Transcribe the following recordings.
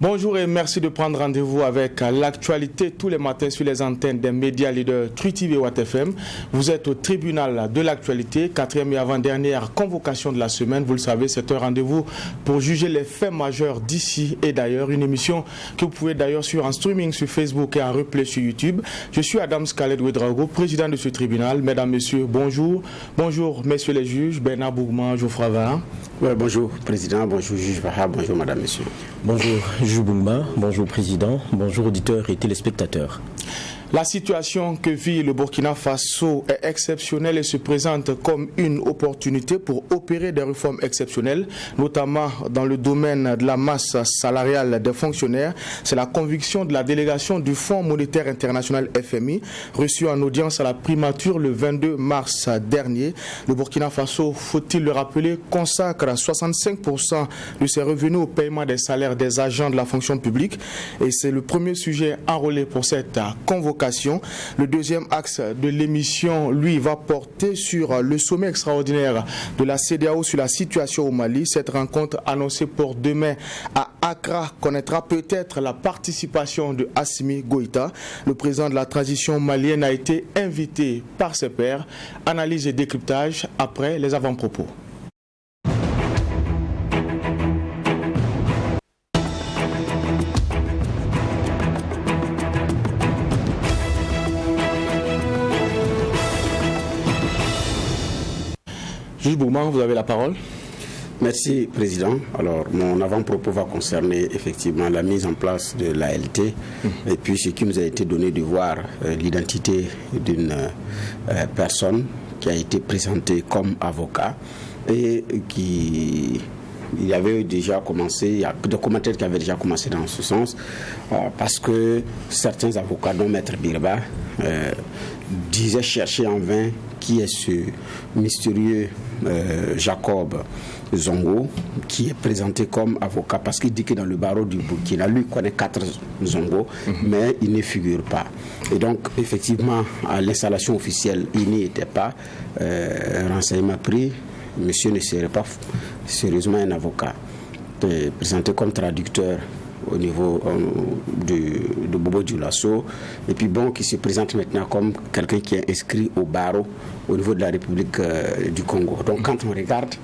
Bonjour et merci de prendre rendez-vous avec l'actualité tous les matins sur les antennes des médias leaders Truth TV et Watt FM. Vous êtes au tribunal de l'actualité, 4e et avant-dernière convocation de la semaine. Vous le savez, c'est un rendez-vous pour juger les faits majeurs d'ici et d'ailleurs. Une émission que vous pouvez d'ailleurs suivre en streaming sur Facebook et en replay sur YouTube. Je suis Adam Scarlett Ouedraogo, président de ce tribunal. Mesdames, Messieurs, bonjour. Bonjour, Messieurs les juges, Bernard Bougman, Geoffroy Varin. Ouais, bonjour, Président, bonjour, juge Vaha, bonjour, Madame, Messieurs. Bonjour, juge Bougman, bonjour, Président, bonjour, auditeurs et téléspectateurs. La situation que vit le Burkina Faso est exceptionnelle et se présente comme une opportunité pour opérer des réformes exceptionnelles, notamment dans le domaine de la masse salariale des fonctionnaires. C'est la conviction de la délégation du Fonds monétaire international FMI, reçue en audience à la primature le 22 mars dernier. Le Burkina Faso, faut-il le rappeler, consacre 65% de ses revenus au paiement des salaires des agents de la fonction publique. Et c'est le premier sujet enrôlé pour cette convocation. Le deuxième axe de l'émission, lui, va porter sur le sommet extraordinaire de la CEDEAO sur la situation au Mali. Cette rencontre annoncée pour demain à Accra connaîtra peut-être la participation de Assimi Goïta. Le président de la transition malienne a été invité par ses pairs. Analyse et décryptage après les avant-propos. Juge Bougman, vous avez la parole. Merci, Président. Alors, mon avant-propos va concerner effectivement la mise en place de l'ALT et puis ce qui nous a été donné de voir l'identité d'une personne qui a été présentée comme avocat et qui... Il y avait déjà commencé, il y a des commentaires qui avaient déjà commencé dans ce sens, parce que certains avocats, dont Maître Birba, disaient chercher en vain qui est ce mystérieux Jacob Zongo, qui est présenté comme avocat, parce qu'il dit que dans le barreau du Burkina, lui connaît 4 Zongo, mais il ne figure pas. Et donc, effectivement, à l'installation officielle, il n'y était pas. Renseignement pris, monsieur ne serait pas sérieusement un avocat, présenté comme traducteur au niveau de Bobo Dioulasso, et puis bon, qui se présente maintenant comme quelqu'un qui est inscrit au barreau au niveau de la République du Congo. Donc quand on regarde,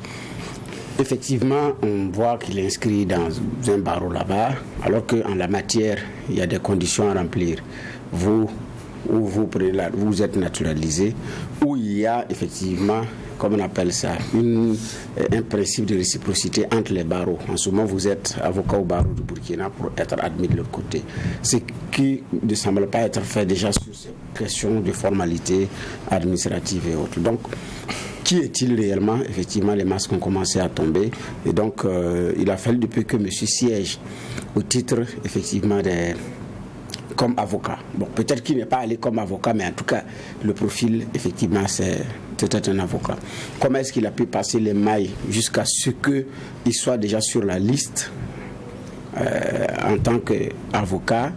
effectivement, on voit qu'il est inscrit dans un barreau là-bas, alors qu'en la matière, il y a des conditions à remplir. Vous êtes naturalisé, où il y a effectivement, comme on appelle ça, un principe de réciprocité entre les barreaux. En ce moment, vous êtes avocat au barreau du Burkina pour être admis de l'autre côté. Ce qui ne semble pas être fait déjà sur ces questions de formalité administrative et autres. Donc, qui est-il réellement? Effectivement, les masques ont commencé à tomber. Et donc, il a fallu depuis que monsieur siège au titre, effectivement, comme avocat. Bon, peut-être qu'il n'est pas allé comme avocat, mais en tout cas, le profil, effectivement, c'était un avocat. Comment est-ce qu'il a pu passer les mailles jusqu'à ce qu'il soit déjà sur la liste en tant qu'avocat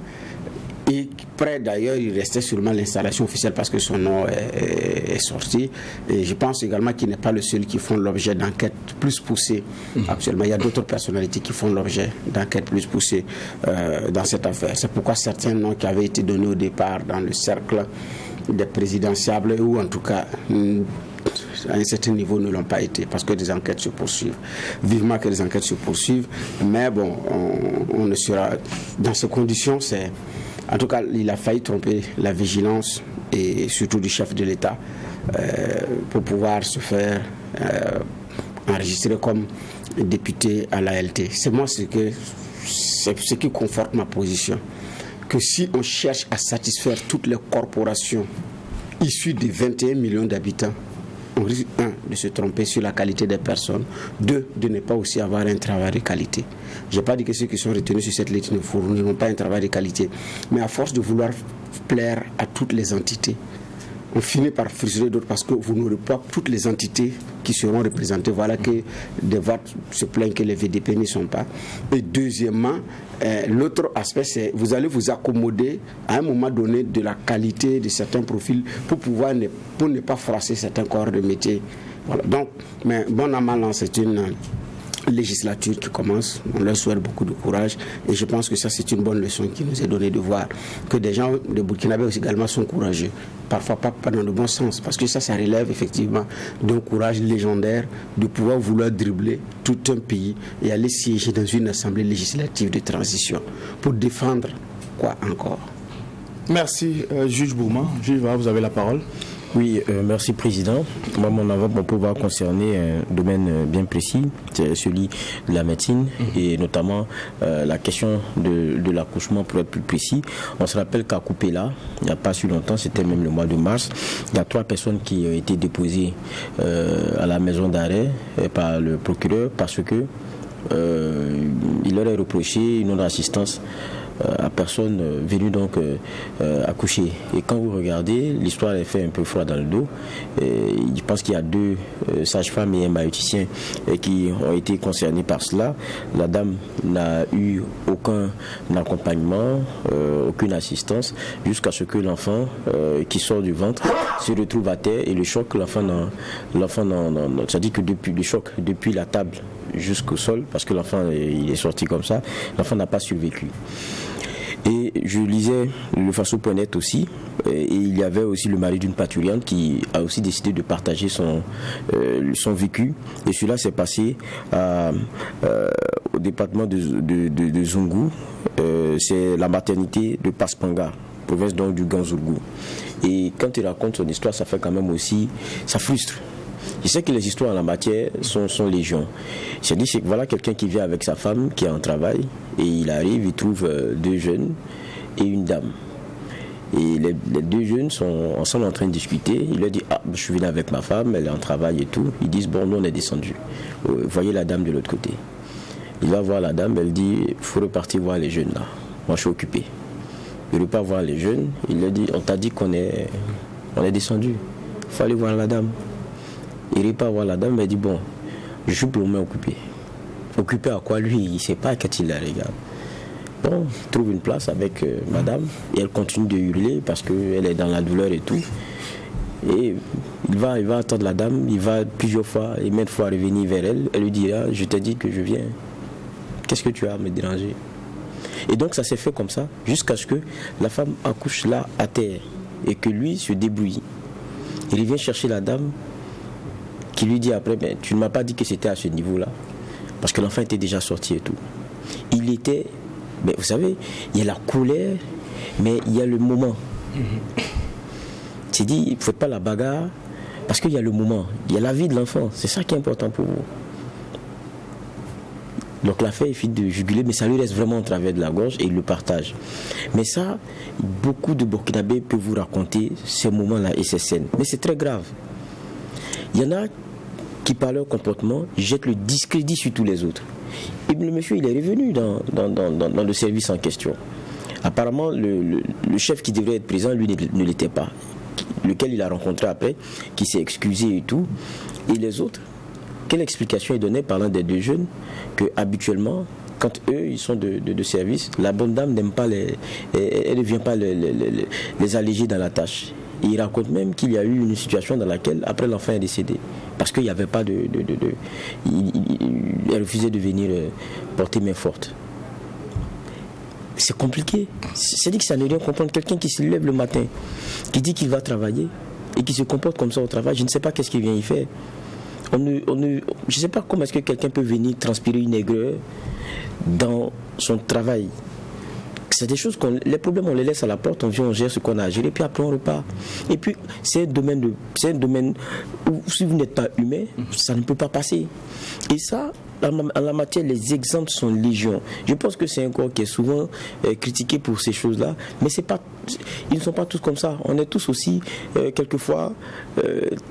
et près d'ailleurs, il restait sûrement l'installation officielle parce que son nom est sorti. Et je pense également qu'il n'est pas le seul qui font l'objet d'enquêtes plus poussées. Actuellement, il y a d'autres personnalités qui font l'objet d'enquêtes plus poussées dans cette affaire. C'est pourquoi certains noms qui avaient été donnés au départ dans le cercle des présidentiables, ou en tout cas à un certain niveau, ne l'ont pas été, parce que des enquêtes se poursuivent. Vivement que les enquêtes se poursuivent, mais bon, on ne sera... Dans ces conditions, c'est... En tout cas, il a failli tromper la vigilance, et surtout du chef de l'État, pour pouvoir se faire enregistrer comme député à l'ALT. C'est moi ce qui conforte ma position. Que si on cherche à satisfaire toutes les corporations issues des 21 millions d'habitants, on risque, 1, de se tromper sur la qualité des personnes, 2, de ne pas aussi avoir un travail de qualité. Je n'ai pas dit que ceux qui sont retenus sur cette liste ne fourniront pas un travail de qualité, mais à force de vouloir plaire à toutes les entités, on finit par frustrer d'autres parce que vous n'aurez pas toutes les entités qui seront représentées. Voilà que des votes se plaignent que les VDP n'y sont pas. Et deuxièmement, l'autre aspect, c'est vous allez vous accommoder à un moment donné de la qualité de certains profils pour ne pas froisser certains corps de métier. Voilà. Donc, mais bon an mal an, c'est une législature qui commence. On leur souhaite beaucoup de courage et je pense que ça c'est une bonne leçon qui nous est donnée de voir que des gens de Burkinabé aussi également sont courageux. Parfois pas dans le bon sens parce que ça relève effectivement d'un courage légendaire de pouvoir vouloir dribbler tout un pays et aller siéger dans une assemblée législative de transition pour défendre quoi encore. Merci, juge Bourma. Juge, vous avez la parole. Oui, merci Président. Moi, mon avant-propos va concerner un domaine bien précis, c'est celui de la médecine et notamment la question de l'accouchement pour être plus précis. On se rappelle qu'à Koupéla, il n'y a pas si longtemps, c'était même le mois de mars, il y a 3 personnes qui ont été déposées à la maison d'arrêt par le procureur parce que il leur est reproché une non-assistance à personne venue donc accoucher. Et quand vous regardez, l'histoire est fait un peu froid dans le dos. Je pense qu'il y a 2 sages-femmes et un maïoticien qui ont été concernés par cela. La dame n'a eu aucun accompagnement, aucune assistance, jusqu'à ce que l'enfant qui sort du ventre se retrouve à terre et le choc, l'enfant c'est-à-dire que depuis le choc, depuis la table jusqu'au sol, parce que l'enfant il est sorti comme ça, l'enfant n'a pas survécu. Et je lisais le Faso.net aussi, et il y avait aussi le mari d'une parturiente qui a aussi décidé de partager son vécu, et cela s'est passé au département de Zungu, c'est la maternité de Paspanga, province donc du Ganzourgou. Et quand il raconte son histoire, ça fait quand même aussi, ça frustre. Je sais que les histoires en la matière sont légion. J'ai dit, c'est voilà quelqu'un qui vient avec sa femme, qui est en travail, et il arrive, il trouve 2 jeunes et une dame. Et les 2 jeunes sont ensemble en train de discuter. Il leur dit, je suis venu avec ma femme, elle est en travail et tout. Ils disent, bon, nous on est descendus. Voyez la dame de l'autre côté. Il va voir la dame, elle dit, il faut repartir voir les jeunes là. Moi je suis occupé. Il ne veut pas voir les jeunes. Il leur dit, on t'a dit qu'on est descendu. Il faut aller voir la dame. Il n'arrive pas à voir la dame, mais il dit, bon, je suis pour le moment occupé. Occupé à quoi lui? Il ne sait pas quand il la regarde. Bon, il trouve une place avec madame et elle continue de hurler parce qu'elle est dans la douleur et tout. Et il va attendre la dame, il va plusieurs fois et maintes fois revenir vers elle. Elle lui dit, je t'ai dit que je viens. Qu'est-ce que tu as à me déranger? Et donc ça s'est fait comme ça jusqu'à ce que la femme accouche là à terre et que lui se débrouille. Il revient chercher la dame qui lui dit après, tu ne m'as pas dit que c'était à ce niveau-là, parce que l'enfant était déjà sorti et tout. Il était, vous savez, il y a la colère, mais il y a le moment. C'est dit, il ne faut pas la bagarre, parce qu'il y a le moment, il y a la vie de l'enfant, c'est ça qui est important pour vous. Donc l'affaire est fini de juguler, mais ça lui reste vraiment au travers de la gorge et il le partage. Mais ça, beaucoup de Burkinabés peuvent vous raconter ces moments-là et ces scènes. Mais c'est très grave. Il y en a qui, par leur comportement, jettent le discrédit sur tous les autres. Et le monsieur, il est revenu dans le service en question. Apparemment, le chef qui devrait être présent, lui, ne l'était pas. Lequel il a rencontré après, qui s'est excusé et tout. Et les autres, quelle explication est donnée par l'un des 2 jeunes que habituellement, quand eux, ils sont de service, la bonne dame n'aime pas elle ne vient pas les alléger dans la tâche. Et il raconte même qu'il y a eu une situation dans laquelle, après, l'enfant est décédé. Parce qu'il n'y avait pas elle refusait de venir porter main forte. C'est compliqué. C'est dit que ça ne rien comprendre. Quelqu'un qui se lève le matin, qui dit qu'il va travailler et qui se comporte comme ça au travail, je ne sais pas qu'est-ce qu'il vient y faire. Je ne sais pas comment est-ce que quelqu'un peut venir transpirer une aigreur dans son travail. C'est des choses les problèmes on les laisse à la porte, on vient, on gère ce qu'on a à gérer, puis après on repart. Et puis c'est un domaine où si vous n'êtes pas humain, ça ne peut pas passer. Et ça, en la matière, les exemples sont légion. Je pense que c'est un corps qui est souvent critiqué pour ces choses-là, mais ils ne sont pas tous comme ça. On est tous aussi, quelquefois,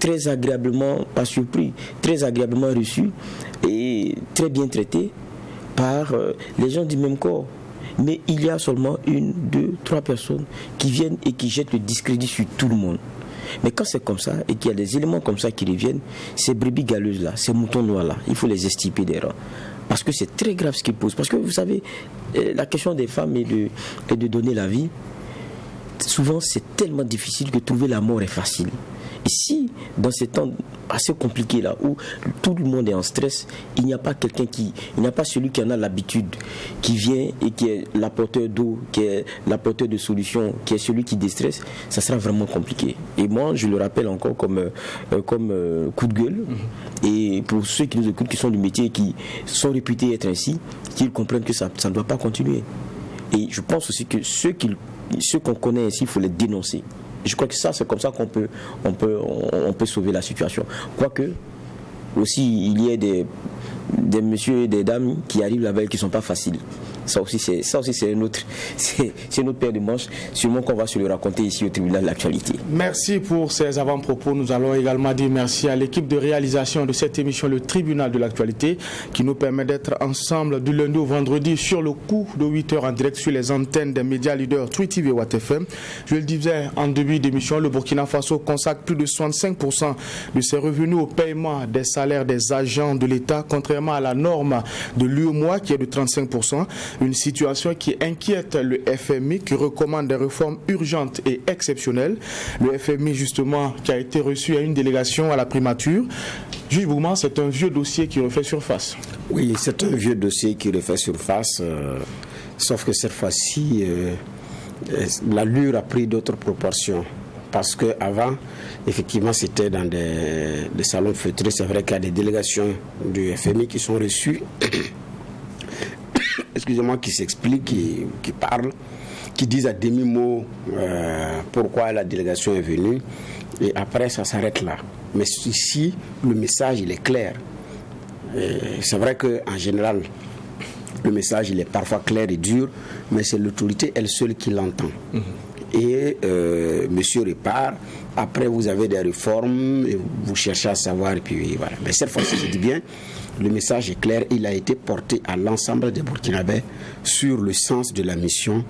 très agréablement, pas surpris, très agréablement reçus et très bien traités par les gens du même corps. Mais il y a seulement 1, 2, 3 personnes qui viennent et qui jettent le discrédit sur tout le monde. Mais quand c'est comme ça et qu'il y a des éléments comme ça qui reviennent, ces brebis galeuses-là, ces moutons noirs-là, il faut les extirper des rangs. Parce que c'est très grave ce qu'ils posent. Parce que vous savez, la question des femmes est de donner la vie. Souvent, c'est tellement difficile que trouver la mort est facile. Et si, dans ces temps assez compliqués là, où tout le monde est en stress, il n'y a pas celui qui en a l'habitude, qui vient et qui est l'apporteur d'eau, qui est l'apporteur de solutions, qui est celui qui déstresse, ça sera vraiment compliqué. Et moi, je le rappelle encore comme coup de gueule. Et pour ceux qui nous écoutent, qui sont du métier et qui sont réputés être ainsi, qu'ils comprennent que ça ne doit pas continuer. Et je pense aussi que ceux qu'on connaît ici, il faut les dénoncer. Je crois que ça, c'est comme ça qu'on peut sauver la situation. Quoique, aussi, il y a des messieurs et des dames qui arrivent là-bas et qui ne sont pas faciles. Ça aussi, c'est une autre paire de manches, sûrement qu'on va se le raconter ici au tribunal de l'actualité. Merci pour ces avant-propos. Nous allons également dire merci à l'équipe de réalisation de cette émission, le tribunal de l'actualité, qui nous permet d'être ensemble du lundi au vendredi sur le coup de 8h en direct sur les antennes des médias leaders Twi TV et Watt FM. Je le disais en début d'émission, le Burkina Faso consacre plus de 65% de ses revenus au paiement des salaires des agents de l'État, contrairement à la norme de l'UEMOA qui est de 35%. Une situation qui inquiète le FMI, qui recommande des réformes urgentes et exceptionnelles. Le FMI, justement, qui a été reçu à une délégation à la primature. Juge Bouma, c'est un vieux dossier qui refait surface. Oui, c'est un vieux dossier qui refait surface, sauf que cette fois-ci, l'allure a pris d'autres proportions. Parce qu'avant, effectivement, c'était dans des salons feutrés. C'est vrai qu'il y a des délégations du FMI qui sont reçues. Excusez-moi, qui s'expliquent, qui parlent, qui disent à demi-mot pourquoi la délégation est venue, et après ça s'arrête là. Mais ici, le message il est clair. C'est vrai qu'en général, le message il est parfois clair et dur, mais c'est l'autorité elle seule qui l'entend. Et monsieur repart, après vous avez des réformes, et vous cherchez à savoir, et puis voilà. Mais cette fois-ci, je dis bien, le message est clair, il a été porté à l'ensemble des Burkinabés sur le sens de la mission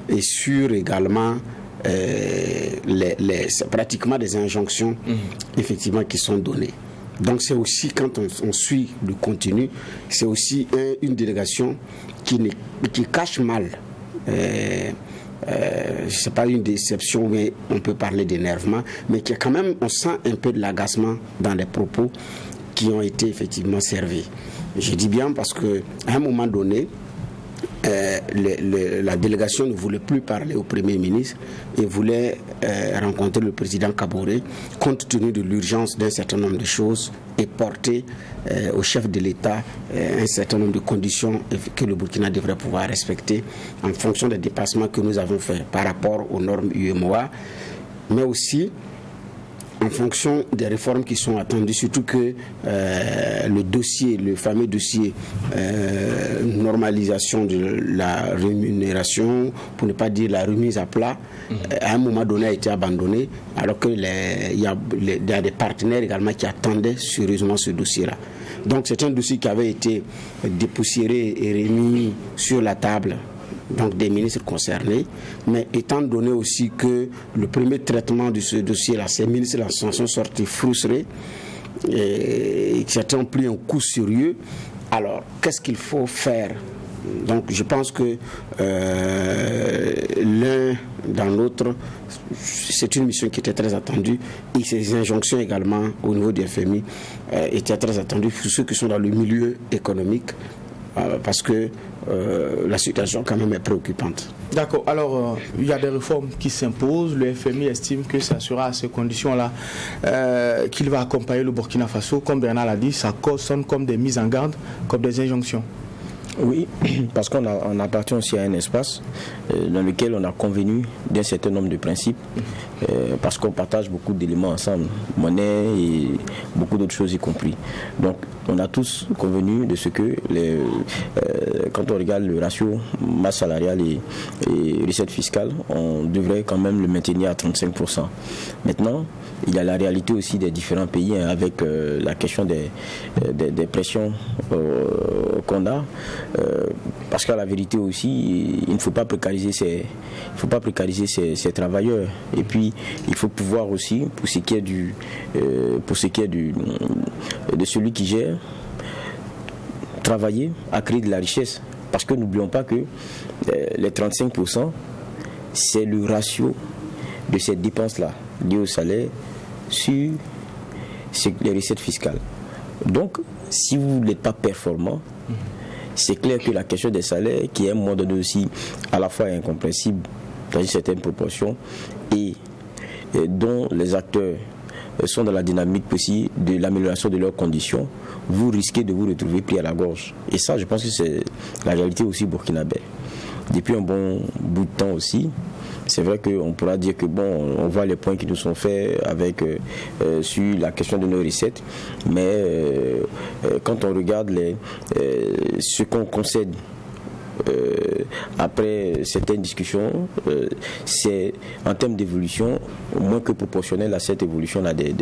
et sur également c'est pratiquement des injonctions effectivement qui sont données. Donc c'est aussi, quand on suit le contenu, c'est aussi une délégation qui cache mal. C'est pas une déception, mais on peut parler d'énervement, mais qui a quand même, on sent un peu de l'agacement dans les propos qui ont été effectivement servis. Je dis bien parce qu'à un moment donné, la délégation ne voulait plus parler au Premier ministre et voulait rencontrer le président Kaboré, compte tenu de l'urgence d'un certain nombre de choses, et porter au chef de l'État un certain nombre de conditions que le Burkina devrait pouvoir respecter en fonction des dépassements que nous avons faits par rapport aux normes UEMOA, mais aussi en fonction des réformes qui sont attendues, surtout que le fameux dossier normalisation de la rémunération, pour ne pas dire la remise à plat, à un moment donné a été abandonné, alors qu'il y a des partenaires également qui attendaient sérieusement ce dossier-là. Donc c'est un dossier qui avait été dépoussiéré et remis sur la table, donc des ministres concernés, mais étant donné aussi que le premier traitement de ce dossier-là, ces ministres-là sont sortis frustrés et certains ont pris un coup sérieux. Alors, qu'est-ce qu'il faut faire? Donc, je pense que l'un dans l'autre, c'est une mission qui était très attendue, et ces injonctions également au niveau du FMI étaient très attendues pour ceux qui sont dans le milieu économique. Parce que la situation quand même est préoccupante. D'accord. Alors, il y a des réformes qui s'imposent. Le FMI estime que ça sera à ces conditions-là qu'il va accompagner le Burkina Faso. Comme Bernard l'a dit, ça sonne comme des mises en garde, comme des injonctions. Oui, parce qu'on appartient aussi à un espace dans lequel on a convenu d'un certain nombre de principes, parce qu'on partage beaucoup d'éléments ensemble, monnaie et beaucoup d'autres choses y compris. Donc on a tous convenu de ce que quand on regarde le ratio masse salariale et recette fiscale, on devrait quand même le maintenir à 35%. Maintenant, il y a la réalité aussi des différents pays, avec la question des pressions qu'on a. Parce qu'à la vérité aussi, il ne faut pas précariser ces travailleurs. Et puis, il faut pouvoir aussi, pour ce qui est de celui qui gère, travailler à créer de la richesse. Parce que n'oublions pas que les 35%, c'est le ratio de ces dépenses-là liées au salaire sur les recettes fiscales. Donc, si vous n'êtes pas performant, c'est clair que la question des salaires, qui est à un moment donné aussi à la fois incompréhensible dans une certaine proportion, et dont les acteurs sont dans la dynamique aussi de l'amélioration de leurs conditions, vous risquez de vous retrouver pris à la gorge. Et ça, je pense que c'est la réalité aussi burkinabé. Depuis un bon bout de temps aussi, c'est vrai qu'on pourra dire que bon, on voit les points qui nous sont faits avec sur la question de nos recettes, mais quand on regarde ce qu'on concède après certaines discussions, c'est en termes d'évolution moins que proportionnel à cette évolution là des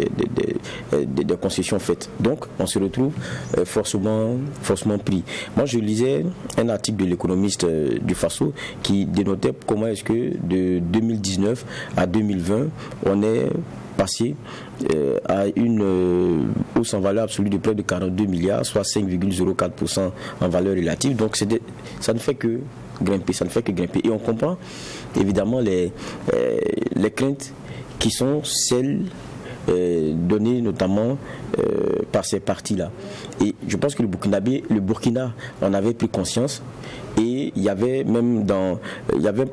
concessions faites. Donc on se retrouve forcément pris. Moi je lisais un article de l'économiste du Faso qui dénotait comment est-ce que de 2019 à 2020 on est passé à une hausse en valeur absolue de près de 42 milliards, soit 5,04% en valeur relative. Donc ça ne fait que grimper, Et on comprend évidemment les craintes qui sont celles données notamment par ces partis-là. Et je pense que le Burkina en avait pris conscience. Et il y avait même il y avait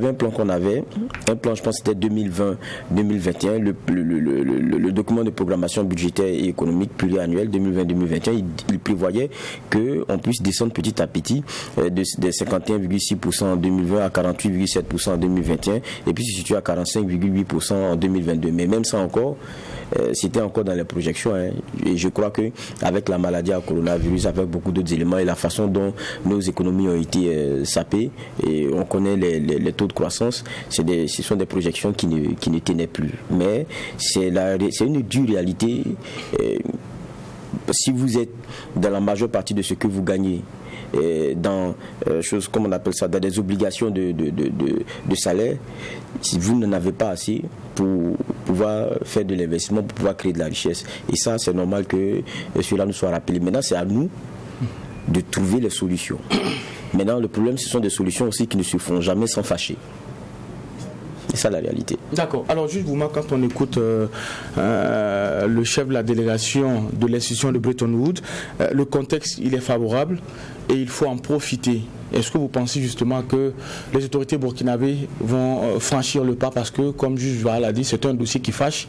un plan qu'on avait, un plan, je pense que c'était 2020-2021, le document de programmation budgétaire et économique pluriannuel 2020-2021, il prévoyait qu'on puisse descendre petit à petit de 51,6% en 2020 à 48,7% en 2021 et puis se situer à 45,8% en 2022. Mais même ça encore, c'était encore dans les projections. Et je crois qu'avec la maladie à coronavirus, avec beaucoup d'autres éléments et la façon dont nos économies ont été sapées, et on connaît les taux de croissance, ce sont des projections qui ne tenaient plus. Mais c'est une dure réalité. Si vous êtes dans la majeure partie de ce que vous gagnez, dans choses comme on appelle ça, dans des obligations de salaire, si vous n'en avez pas assez pour pouvoir faire de l'investissement, pour pouvoir créer de la richesse. Et ça, c'est normal que cela nous soit rappelé. Maintenant, c'est à nous de trouver les solutions. Maintenant, le problème, ce sont des solutions aussi qui ne se font jamais sans fâcher. C'est ça la réalité. D'accord. Alors juste vous, quand on écoute le chef de la délégation de l'institution de Bretton Woods, le contexte il est favorable et il faut en profiter. Est-ce que vous pensez justement que les autorités burkinabées vont franchir le pas parce que, comme Juge Val a dit, c'est un dossier qui fâche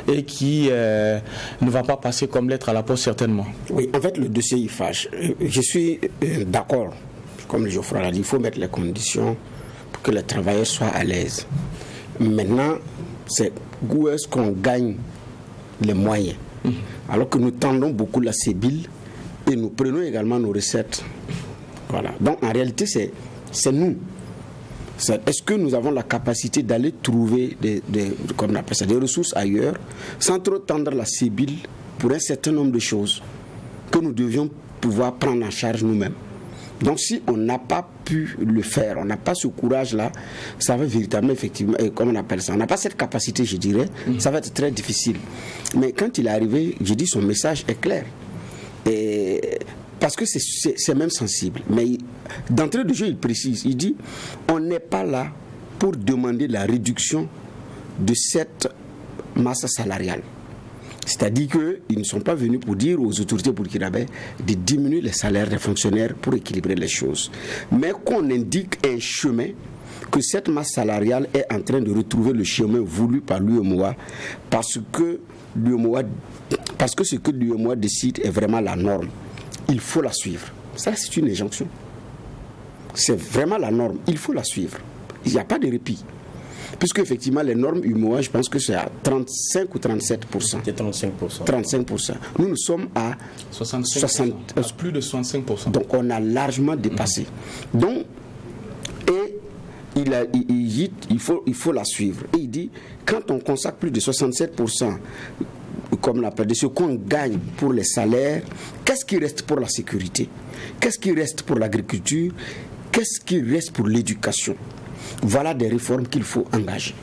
et qui ne va pas passer comme lettre à la poste certainement? Oui, en fait le dossier il fâche. Je suis d'accord, comme Geoffroy l'a dit, il faut mettre les conditions pour que les travailleurs soient à l'aise. Maintenant, c'est où est-ce qu'on gagne les moyens. Alors que nous tendons beaucoup la sébile et nous prenons également nos recettes. Voilà. Donc en réalité, c'est nous. Est-ce que nous avons la capacité d'aller trouver comme on appelle ça, des ressources ailleurs sans trop tendre la sébile pour un certain nombre de choses que nous devions pouvoir prendre en charge nous-mêmes? Donc si on n'a pas pu le faire, on n'a pas ce courage-là, ça va véritablement, effectivement, comme on appelle ça, on n'a pas cette capacité, je dirais, ça va être très difficile. Mais quand il est arrivé, je dis son message est clair. Et parce que c'est même sensible. Mais d'entrée de jeu, il précise, il dit, on n'est pas là pour demander la réduction de cette masse salariale. C'est-à-dire qu'ils ne sont pas venus pour dire aux autorités burkinabées de diminuer les salaires des fonctionnaires pour équilibrer les choses. Mais qu'on indique un chemin, que cette masse salariale est en train de retrouver le chemin voulu par l'UEMOA parce que ce que l'UEMOA décide est vraiment la norme. Il faut la suivre. Ça, c'est une injonction. C'est vraiment la norme. Il faut la suivre. Il n'y a pas de répit. Puisque effectivement les normes UMOA, je pense que c'est à 35 ou 37%. C'est 35%. 35%. Nous sommes à 65%. À plus de 65%. Donc on a largement dépassé. Donc, et il faut la suivre. Et il dit, quand on consacre plus de 67%, comme on appelle, de ce qu'on gagne pour les salaires, qu'est-ce qui reste pour la sécurité? Qu'est-ce qui reste pour l'agriculture? Qu'est-ce qui reste pour l'éducation? Voilà des réformes qu'il faut engager.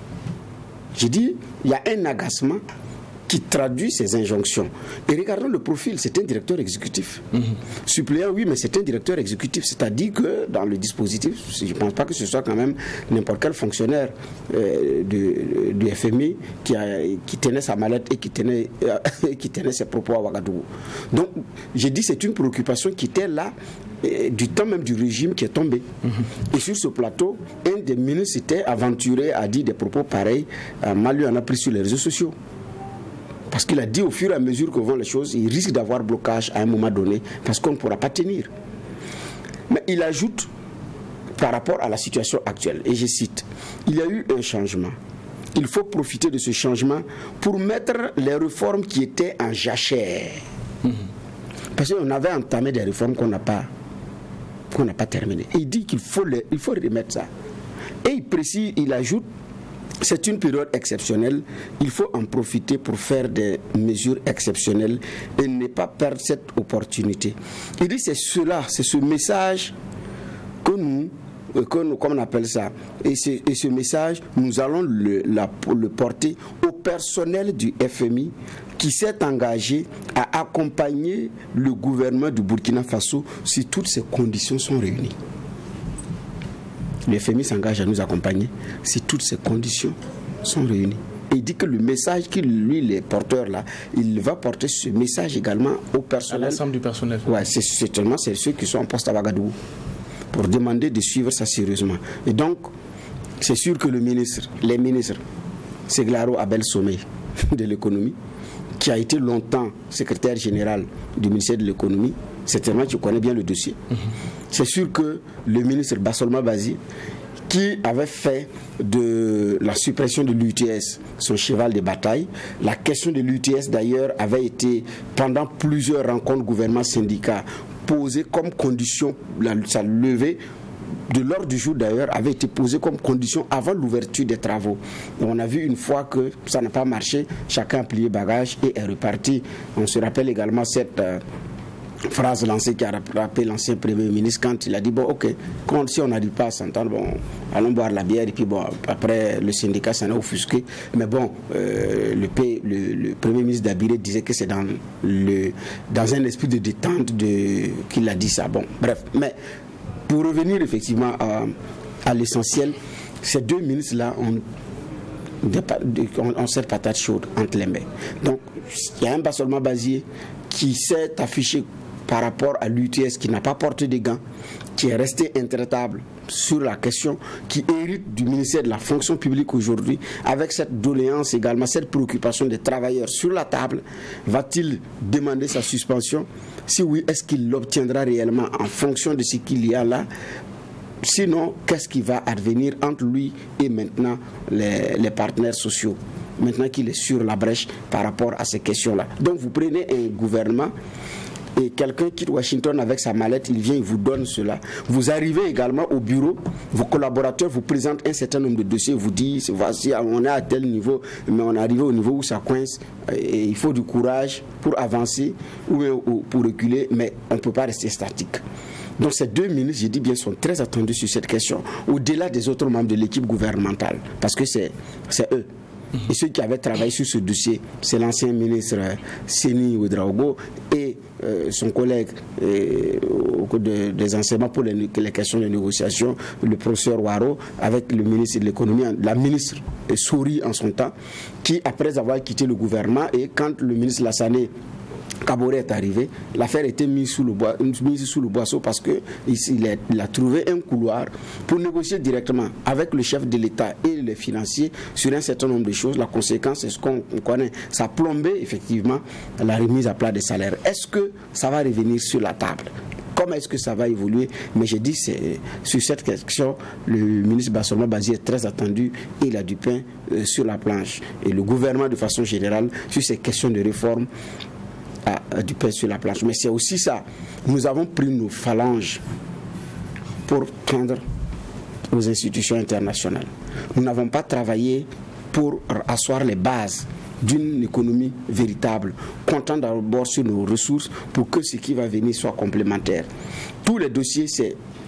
J'ai dit, il y a un agacement qui traduit ces injonctions. Et regardons le profil, c'est un directeur exécutif. Suppléant, oui, mais c'est un directeur exécutif. C'est-à-dire que dans le dispositif, je ne pense pas que ce soit quand même n'importe quel fonctionnaire du FMI qui tenait sa mallette et qui tenait ses propos à Ouagadougou. Donc, j'ai dit c'est une préoccupation qui était là du temps même du régime qui est tombé. Et sur ce plateau, un des ministres s'était aventuré à dire des propos pareils. Malu en a pris sur les réseaux sociaux. Parce qu'il a dit au fur et à mesure que vont les choses, il risque d'avoir blocage à un moment donné parce qu'on ne pourra pas tenir. Mais il ajoute par rapport à la situation actuelle, et je cite, il y a eu un changement. Il faut profiter de ce changement pour mettre les réformes qui étaient en jachère. Parce qu'on avait entamé des réformes qu'on n'a pas terminées. Et il dit qu'il faut remettre ça. Et il précise, il ajoute, c'est une période exceptionnelle, il faut en profiter pour faire des mesures exceptionnelles et ne pas perdre cette opportunité. Il dit c'est ce message que nous, comme on appelle ça, et ce message, nous allons le porter au personnel du FMI qui s'est engagé à accompagner le gouvernement du Burkina Faso si toutes ces conditions sont réunies. Le FMI s'engage à nous accompagner si toutes ces conditions sont réunies. Et il dit que le message qu'il, lui, les porteurs là, il va porter ce message également au personnel. À l'ensemble du personnel. Oui, c'est ceux qui sont en poste à Ouagadougou, pour demander de suivre ça sérieusement. Et donc, c'est sûr que les ministres, c'est Glaro Abel Somé de l'économie, qui a été longtemps secrétaire général du ministère de l'économie, certainement tu connais bien le dossier. C'est sûr que le ministre Bassolma Bazi, qui avait fait de la suppression de l'UTS son cheval de bataille. La question de l'UTS d'ailleurs avait été, pendant plusieurs rencontres gouvernement-syndicat, posée comme condition, sa levée de l'ordre du jour d'ailleurs avait été posée comme condition avant l'ouverture des travaux. Et on a vu une fois que ça n'a pas marché, chacun a plié bagage et est reparti. On se rappelle également cette phrase lancée qui a rappelé l'ancien Premier ministre quand il a dit bon ok, si on n'arrive pas à s'entendre, bon, allons boire la bière et puis bon, après le syndicat s'en est offusqué, mais bon, le Premier ministre d'Abiré disait que c'est dans un esprit de détente qu'il a dit ça. Bon, bref, mais pour revenir effectivement à l'essentiel, ces deux ministres-là ont cette patate chaude entre les mains. Donc, il y a un Bassolma Bazié qui s'est affiché par rapport à l'UTS, qui n'a pas porté de gants, qui est resté intraitable sur la question, qui hérite du ministère de la fonction publique aujourd'hui, avec cette doléance également, cette préoccupation des travailleurs sur la table. Va-t-il demander sa suspension? Si oui, est-ce qu'il l'obtiendra réellement en fonction de ce qu'il y a là? Sinon, qu'est-ce qui va advenir entre lui et maintenant les partenaires sociaux, maintenant qu'il est sur la brèche par rapport à ces questions-là? Donc vous prenez un gouvernement et quelqu'un quitte Washington avec sa mallette, il vient, il vous donne cela. Vous arrivez également au bureau, vos collaborateurs vous présentent un certain nombre de dossiers, vous disent voici, on est à tel niveau, mais on est arrivé au niveau où ça coince, et il faut du courage pour avancer ou pour reculer, mais on ne peut pas rester statique. Donc ces deux ministres, je dis bien, sont très attendus sur cette question, au-delà des autres membres de l'équipe gouvernementale, parce que c'est eux. Et ceux qui avaient travaillé sur ce dossier, c'est l'ancien ministre Séni Ouedraogo et son collègue des enseignements pour les questions de négociation, le professeur Ouaro, avec le ministre de l'économie, la ministre Souri en son temps, qui après avoir quitté le gouvernement, et quand le ministre Lassane Kaboré est arrivé, l'affaire était mise sous le boisseau parce qu'il a trouvé un couloir pour négocier directement avec le chef de l'État et les financiers sur un certain nombre de choses. La conséquence, c'est ce qu'on connaît. Ça a plombé effectivement la remise à plat des salaires. Est-ce que ça va revenir sur la table? Comment est-ce que ça va évoluer? Mais j'ai dit, sur cette question, le ministre Bassolma Bazié est très attendu et il a du pain sur la planche. Et le gouvernement, de façon générale, sur ces questions de réforme, du pain sur la planche. Mais c'est aussi ça. Nous avons pris nos phalanges pour prendre aux institutions internationales. Nous n'avons pas travaillé pour asseoir les bases d'une économie véritable, comptant d'abord sur nos ressources pour que ce qui va venir soit complémentaire. Tous les dossiers,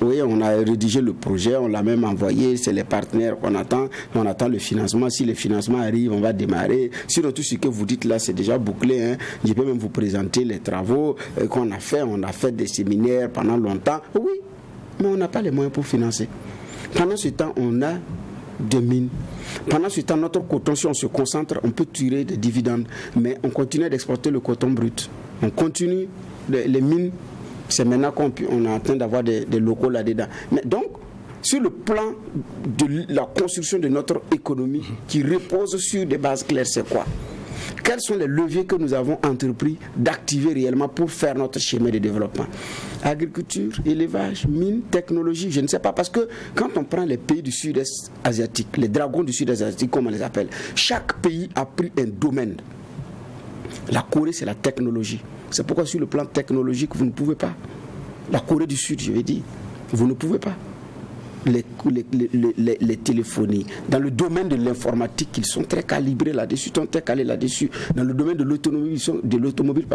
oui, on a rédigé le projet, on l'a même envoyé, c'est les partenaires qu'on attend, on attend le financement. Si le financement arrive, on va démarrer. Sinon, tout ce que vous dites là, c'est déjà bouclé. Hein. Je peux même vous présenter les travaux qu'on a fait. On a fait des séminaires pendant longtemps. Oui, mais on n'a pas les moyens pour financer. Pendant ce temps, on a des mines. Pendant ce temps, notre coton, si on se concentre, on peut tirer des dividendes. Mais on continue d'exporter le coton brut. On continue les mines. C'est maintenant qu'on est en train d'avoir des locaux là-dedans. Mais donc, sur le plan de la construction de notre économie qui repose sur des bases claires, c'est quoi? Quels sont les leviers que nous avons entrepris d'activer réellement pour faire notre schéma de développement? Agriculture, élevage, mines, technologie, je ne sais pas. Parce que quand on prend les pays du sud-est asiatique, les dragons du sud-est asiatique, comme on les appelle, chaque pays a pris un domaine. La Corée, c'est la technologie. C'est pourquoi sur le plan technologique, vous ne pouvez pas. La Corée du Sud, je vais dire, vous ne pouvez pas. Les téléphonies. Dans le domaine de l'informatique, ils sont très calibrés là-dessus, ils sont très calés là-dessus. Dans le domaine de l'automobile,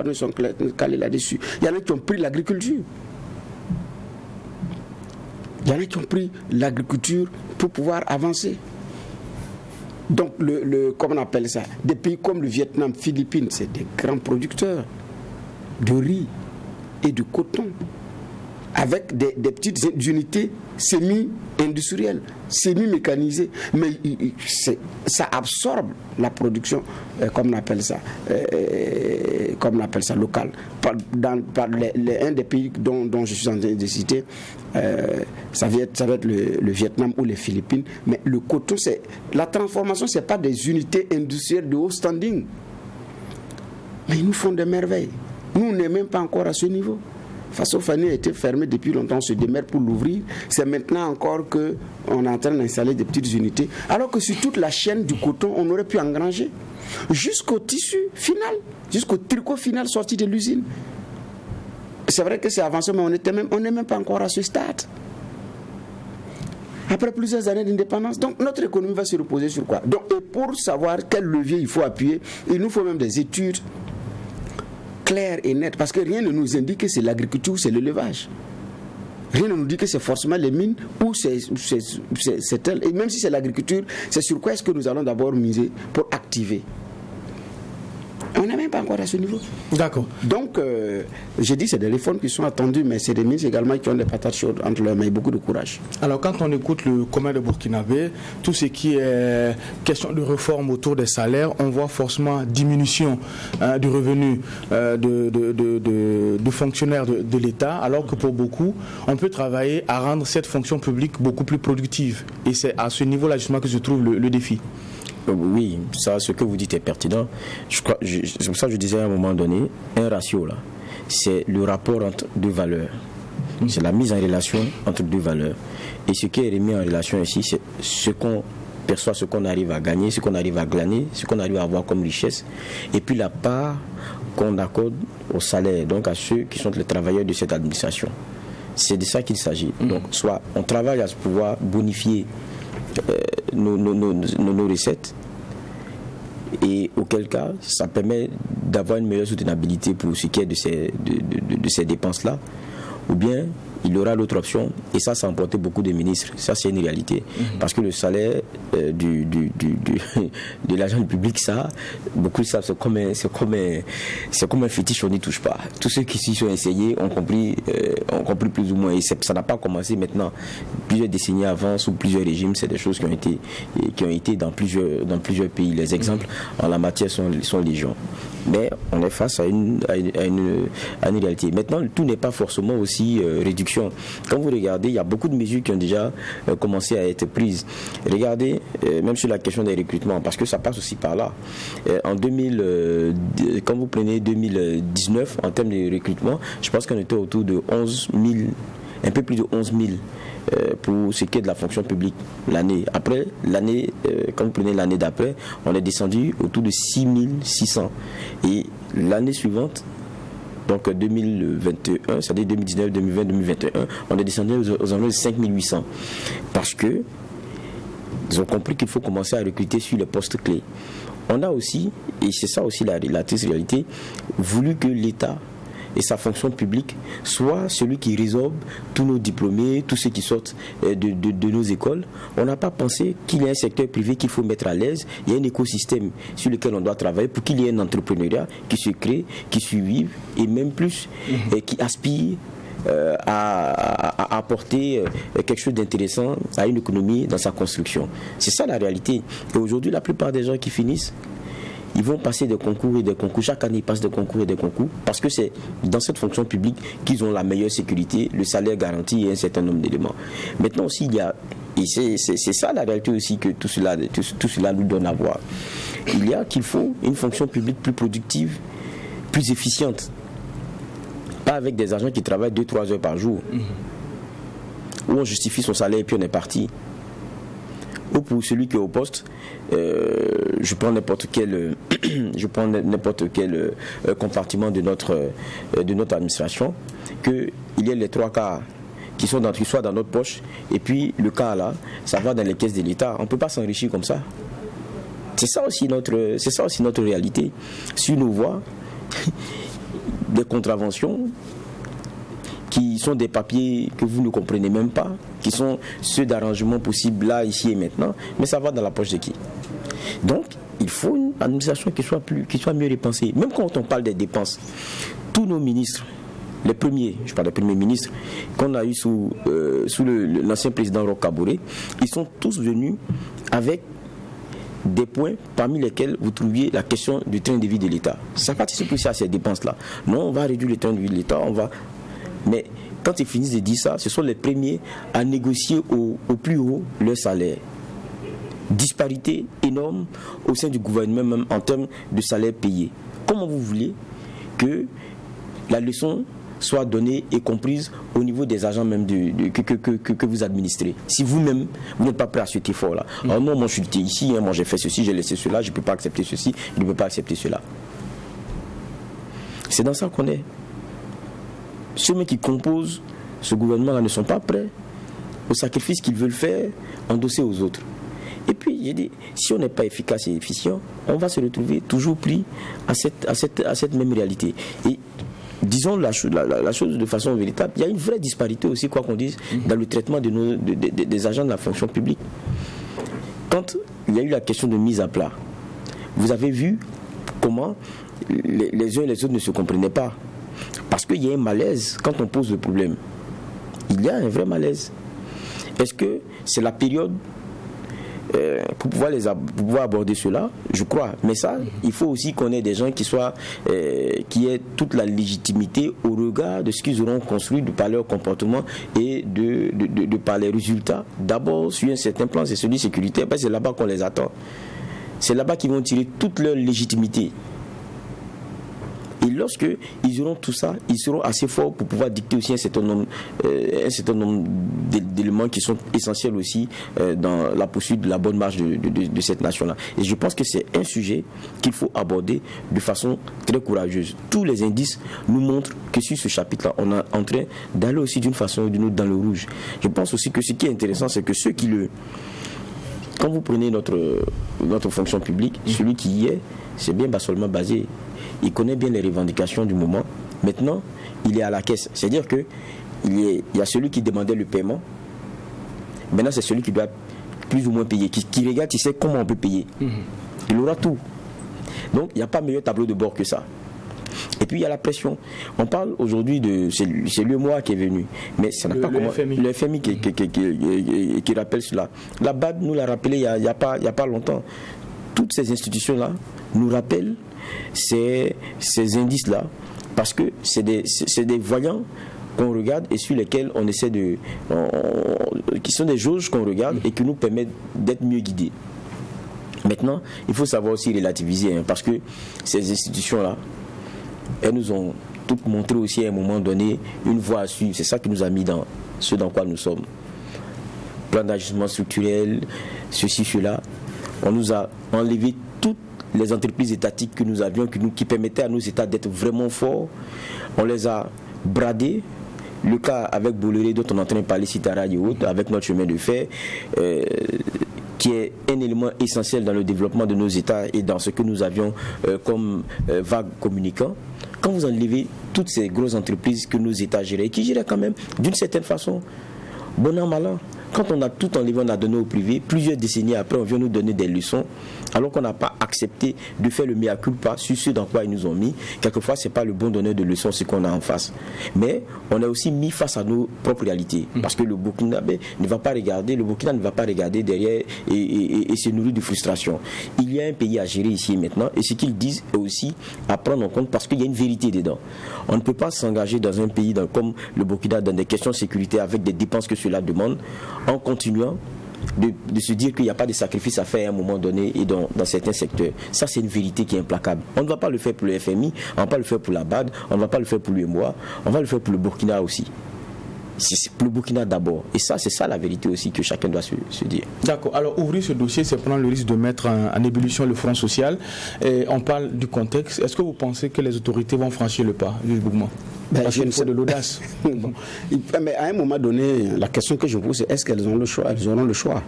ils sont calés là-dessus. Il y en a qui ont pris l'agriculture. Il y en a qui ont pris l'agriculture pour pouvoir avancer. Donc, comment on appelle ça? Des pays comme le Vietnam, Philippines, c'est des grands producteurs de riz et de coton, avec des petites unités semi-industrielles, semi-mécanisées. Mais ça absorbe la production, comme on appelle ça locale. Un des pays dont je suis en train de citer, ça va être le Vietnam ou les Philippines. Mais le coton, la transformation, ce n'est pas des unités industrielles de haut standing. Mais ils nous font des merveilles. Nous, on n'est même pas encore à ce niveau. Faso Fani a été fermé depuis longtemps, on se démerde pour l'ouvrir. C'est maintenant encore qu'on est en train d'installer des petites unités. Alors que sur toute la chaîne du coton, on aurait pu engranger jusqu'au tissu final, jusqu'au tricot final sorti de l'usine. C'est vrai que c'est avancé, mais on n'est même pas encore à ce stade. Après plusieurs années d'indépendance, donc notre économie va se reposer sur quoi? Donc, et pour savoir quel levier il faut appuyer, il nous faut même des études clair et net, parce que rien ne nous indique que c'est l'agriculture ou c'est l'élevage. Rien ne nous dit que c'est forcément les mines ou c'est tel. Et même si c'est l'agriculture, c'est sur quoi est-ce que nous allons d'abord miser pour activer? On n'est même pas encore à ce niveau. D'accord. Donc, j'ai dit c'est des réformes qui sont attendues, mais c'est des ministres également qui ont des patates chaudes entre leurs mains et beaucoup de courage. Alors, quand on écoute le commun de Burkinabé, tout ce qui est question de réforme autour des salaires, on voit forcément diminution du revenu de fonctionnaires de l'État, alors que pour beaucoup, on peut travailler à rendre cette fonction publique beaucoup plus productive. Et c'est à ce niveau-là justement que se trouve le défi. Oui, ça, ce que vous dites est pertinent. C'est pour ça que je disais à un moment donné, un ratio là, c'est le rapport entre deux valeurs. C'est la mise en relation entre deux valeurs. Et ce qui est remis en relation ici, c'est ce qu'on perçoit, ce qu'on arrive à gagner, ce qu'on arrive à glaner, ce qu'on arrive à avoir comme richesse, et puis la part qu'on accorde au salaire, donc à ceux qui sont les travailleurs de cette administration. C'est de ça qu'il s'agit. Donc, soit on travaille à pouvoir bonifier nos recettes, et auquel cas ça permet d'avoir une meilleure soutenabilité pour ce qui est de ces dépenses-là, ou bien il y aura l'autre option, et ça a emporté beaucoup de ministres, ça c'est une réalité, parce que le salaire de l'agent public, ça, beaucoup savent, c'est comme un fétiche, on n'y touche pas. Tous ceux qui s'y sont essayés ont compris plus ou moins, et ça n'a pas commencé maintenant, plusieurs décennies avant, sous plusieurs régimes, c'est des choses qui ont été dans plusieurs pays. Les exemples en la matière sont légion. Mais on est face à une réalité. Maintenant, tout n'est pas forcément aussi réduction. Quand vous regardez, il y a beaucoup de mesures qui ont déjà commencé à être prises. Regardez, même sur la question des recrutements, parce que ça passe aussi par là. En quand vous prenez 2019, en termes de recrutement, je pense qu'on était autour de 11 000, un peu plus de 11 000 pour ce qui est de la fonction publique l'année. Après, quand vous prenez l'année d'après, on est descendu autour de 6 600. Et l'année suivante, donc 2021, c'est-à-dire 2019, 2020, 2021, on est descendu aux environs de 5 800. Parce que ils ont compris qu'il faut commencer à recruter sur les postes clés. on a aussi, et c'est ça aussi la triste réalité, voulu que l'État et sa fonction publique soit celui qui résorbe tous nos diplômés, tous ceux qui sortent de nos écoles. On n'a pas pensé qu'il y a un secteur privé qu'il faut mettre à l'aise, il y a un écosystème sur lequel on doit travailler pour qu'il y ait un entrepreneuriat qui se crée, qui survive et même plus, et qui aspire à apporter quelque chose d'intéressant à une économie dans sa construction. C'est ça la réalité. Et aujourd'hui, la plupart des gens qui finissent, ils vont passer des concours et des concours. Chaque année, ils passent des concours et des concours parce que c'est dans cette fonction publique qu'ils ont la meilleure sécurité, le salaire garanti et un certain nombre d'éléments. Maintenant aussi, il y a, et c'est ça la réalité aussi que tout cela nous donne à voir. Il y a qu'il faut une fonction publique plus productive, plus efficiente. Pas avec des agents qui travaillent 2-3 heures par jour, où on justifie son salaire et puis on est parti. Ou pour celui qui est au poste, je prends n'importe quel compartiment de notre administration, qu'il y ait les 3 quarts qui soient dans notre poche, et puis le quart là, ça va dans les caisses de l'État. On ne peut pas s'enrichir comme ça. C'est ça aussi notre réalité. Si nous voit des contraventions qui sont des papiers que vous ne comprenez même pas, qui sont ceux d'arrangement possible là, ici et maintenant, mais ça va dans la poche de qui? Donc, il faut une administration qui soit mieux repensée. Même quand on parle des dépenses, tous nos ministres, les premiers, je parle des premiers ministres, qu'on a eu sous l'ancien président Roch Kaboré, ils sont tous venus avec des points parmi lesquels vous trouviez la question du train de vie de l'État. Ça participe aussi à ces dépenses-là. Non, on va réduire le train de vie de l'État, mais quand ils finissent de dire ça, ce sont les premiers à négocier au plus haut leur salaire. Disparité énorme au sein du gouvernement, même en termes de salaire payé. Comment vous voulez que la leçon soit donnée et comprise au niveau des agents même que vous administrez? Si vous-même, vous n'êtes pas prêt à cet effort-là. Alors non, moi je suis ici, moi j'ai fait ceci, j'ai laissé cela, je ne peux pas accepter ceci, je ne peux pas accepter cela. C'est dans ça qu'on est. Ceux qui composent ce gouvernement-là ne sont pas prêts au sacrifice qu'ils veulent faire, endosser aux autres. Et puis, j'ai dit, si on n'est pas efficace et efficient, on va se retrouver toujours pris à cette même réalité. Et disons la chose de façon véritable, il y a une vraie disparité aussi, quoi qu'on dise, dans le traitement des agents de la fonction publique. Quand il y a eu la question de mise à plat, vous avez vu comment les uns et les autres ne se comprenaient pas. Parce qu'il y a un malaise quand on pose le problème. Il y a un vrai malaise. Est-ce que c'est la période pour pouvoir aborder cela? Je crois. Mais ça, il faut aussi qu'on ait des gens qui aient toute la légitimité au regard de ce qu'ils auront construit, de par leur comportement et de par les résultats. D'abord, sur un certain plan, c'est celui sécuritaire, parce que c'est là-bas qu'on les attend. C'est là-bas qu'ils vont tirer toute leur légitimité. Et lorsque ils auront tout ça, ils seront assez forts pour pouvoir dicter aussi un certain nombre d'éléments qui sont essentiels aussi dans la poursuite de la bonne marche de cette nation-là. Et je pense que c'est un sujet qu'il faut aborder de façon très courageuse. Tous les indices nous montrent que sur ce chapitre-là, on est en train d'aller aussi d'une façon ou d'une autre dans le rouge. Je pense aussi que ce qui est intéressant, c'est que ceux qui quand vous prenez notre fonction publique, celui qui y est, c'est bien seulement basé. Il connaît bien les revendications du moment. Maintenant, il est à la caisse. C'est-à-dire qu'il y a celui qui demandait le paiement. Maintenant, c'est celui qui doit plus ou moins payer. Qui regarde, il sait comment on peut payer. Il aura tout. Donc, il n'y a pas meilleur tableau de bord que ça. Et puis, il y a la pression. On parle aujourd'hui de... C'est l'UEMOA qui est venu. Mais ça n'a pas comment... Le FMI qui rappelle cela. La BAD nous l'a rappelé il n'y a pas longtemps. Toutes ces institutions-là nous rappellent ces indices-là, parce que c'est des voyants qu'on regarde et sur lesquels on essaie qui sont des jauges qu'on regarde et qui nous permettent d'être mieux guidés. Maintenant, il faut savoir aussi relativiser, parce que ces institutions-là, elles nous ont toutes montré aussi à un moment donné une voie à suivre. C'est ça qui nous a mis dans ce dans quoi nous sommes. Plan d'ajustement structurel, ceci, cela. On nous a enlevé toutes les entreprises étatiques que nous avions, qui permettaient à nos États d'être vraiment forts. On les a bradées. Le cas avec Bolloré, dont on est en train de parler, Citara et autres, avec notre chemin de fer, qui est un élément essentiel dans le développement de nos États et dans ce que nous avions comme vague communicant, quand vous enlevez toutes ces grosses entreprises que nos États géraient, qui géraient quand même d'une certaine façon, bon an, mal an. Quand on a tout enlevé, on a donné au privé, plusieurs décennies après, on vient nous donner des leçons, alors qu'on n'a pas accepté de faire le mea culpa sur ce dans quoi ils nous ont mis. Quelquefois, ce n'est pas le bon donneur de leçons, ce qu'on a en face. Mais on a aussi mis face à nos propres réalités. Parce que le Burkina ne va pas regarder, le Burkina ne va pas regarder derrière et se nourrir de frustration. Il y a un pays à gérer ici et maintenant, et ce qu'ils disent est aussi à prendre en compte parce qu'il y a une vérité dedans. On ne peut pas s'engager dans un pays comme le Burkina dans des questions de sécurité avec des dépenses que cela demande, en continuant de se dire qu'il n'y a pas de sacrifice à faire à un moment donné et dans certains secteurs. Ça, c'est une vérité qui est implacable. On ne va pas le faire pour le FMI, on ne va pas le faire pour la BAD, on ne va pas le faire pour l'UEMOA, on va le faire pour le Burkina aussi. C'est pour le Burkina d'abord. Et ça, c'est ça la vérité aussi que chacun doit se dire. D'accord. Alors, ouvrir ce dossier, c'est prendre le risque de mettre en ébullition le front social. Et on parle du contexte. Est-ce que vous pensez que les autorités vont franchir le pas, Juge Bougma? Parce qu'il faut de l'audace. Bon. Mais à un moment donné, la question que je pose, c'est est-ce qu'elles ont le choix? Elles auront le choix.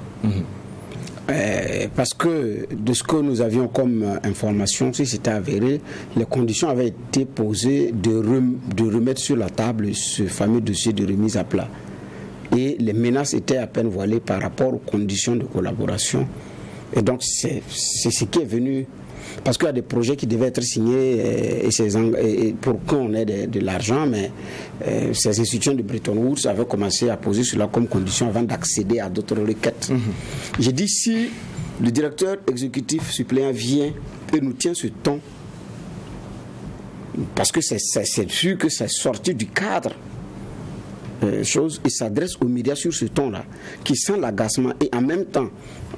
Parce que de ce que nous avions comme information, si c'était avéré, les conditions avaient été posées de remettre sur la table ce fameux dossier de remise à plat. Et les menaces étaient à peine voilées par rapport aux conditions de collaboration. Et donc c'est ce qui est venu. Parce qu'il y a des projets qui devaient être signés et pour qu'on ait de l'argent, mais ces institutions de Bretton Woods avaient commencé à poser cela comme condition avant d'accéder à d'autres requêtes. J'ai dit, si le directeur exécutif suppléant vient et nous tient ce ton, parce que c'est sûr que c'est sorti du cadre, chose, et s'adresse aux médias sur ce ton-là, qui sent l'agacement, et en même temps,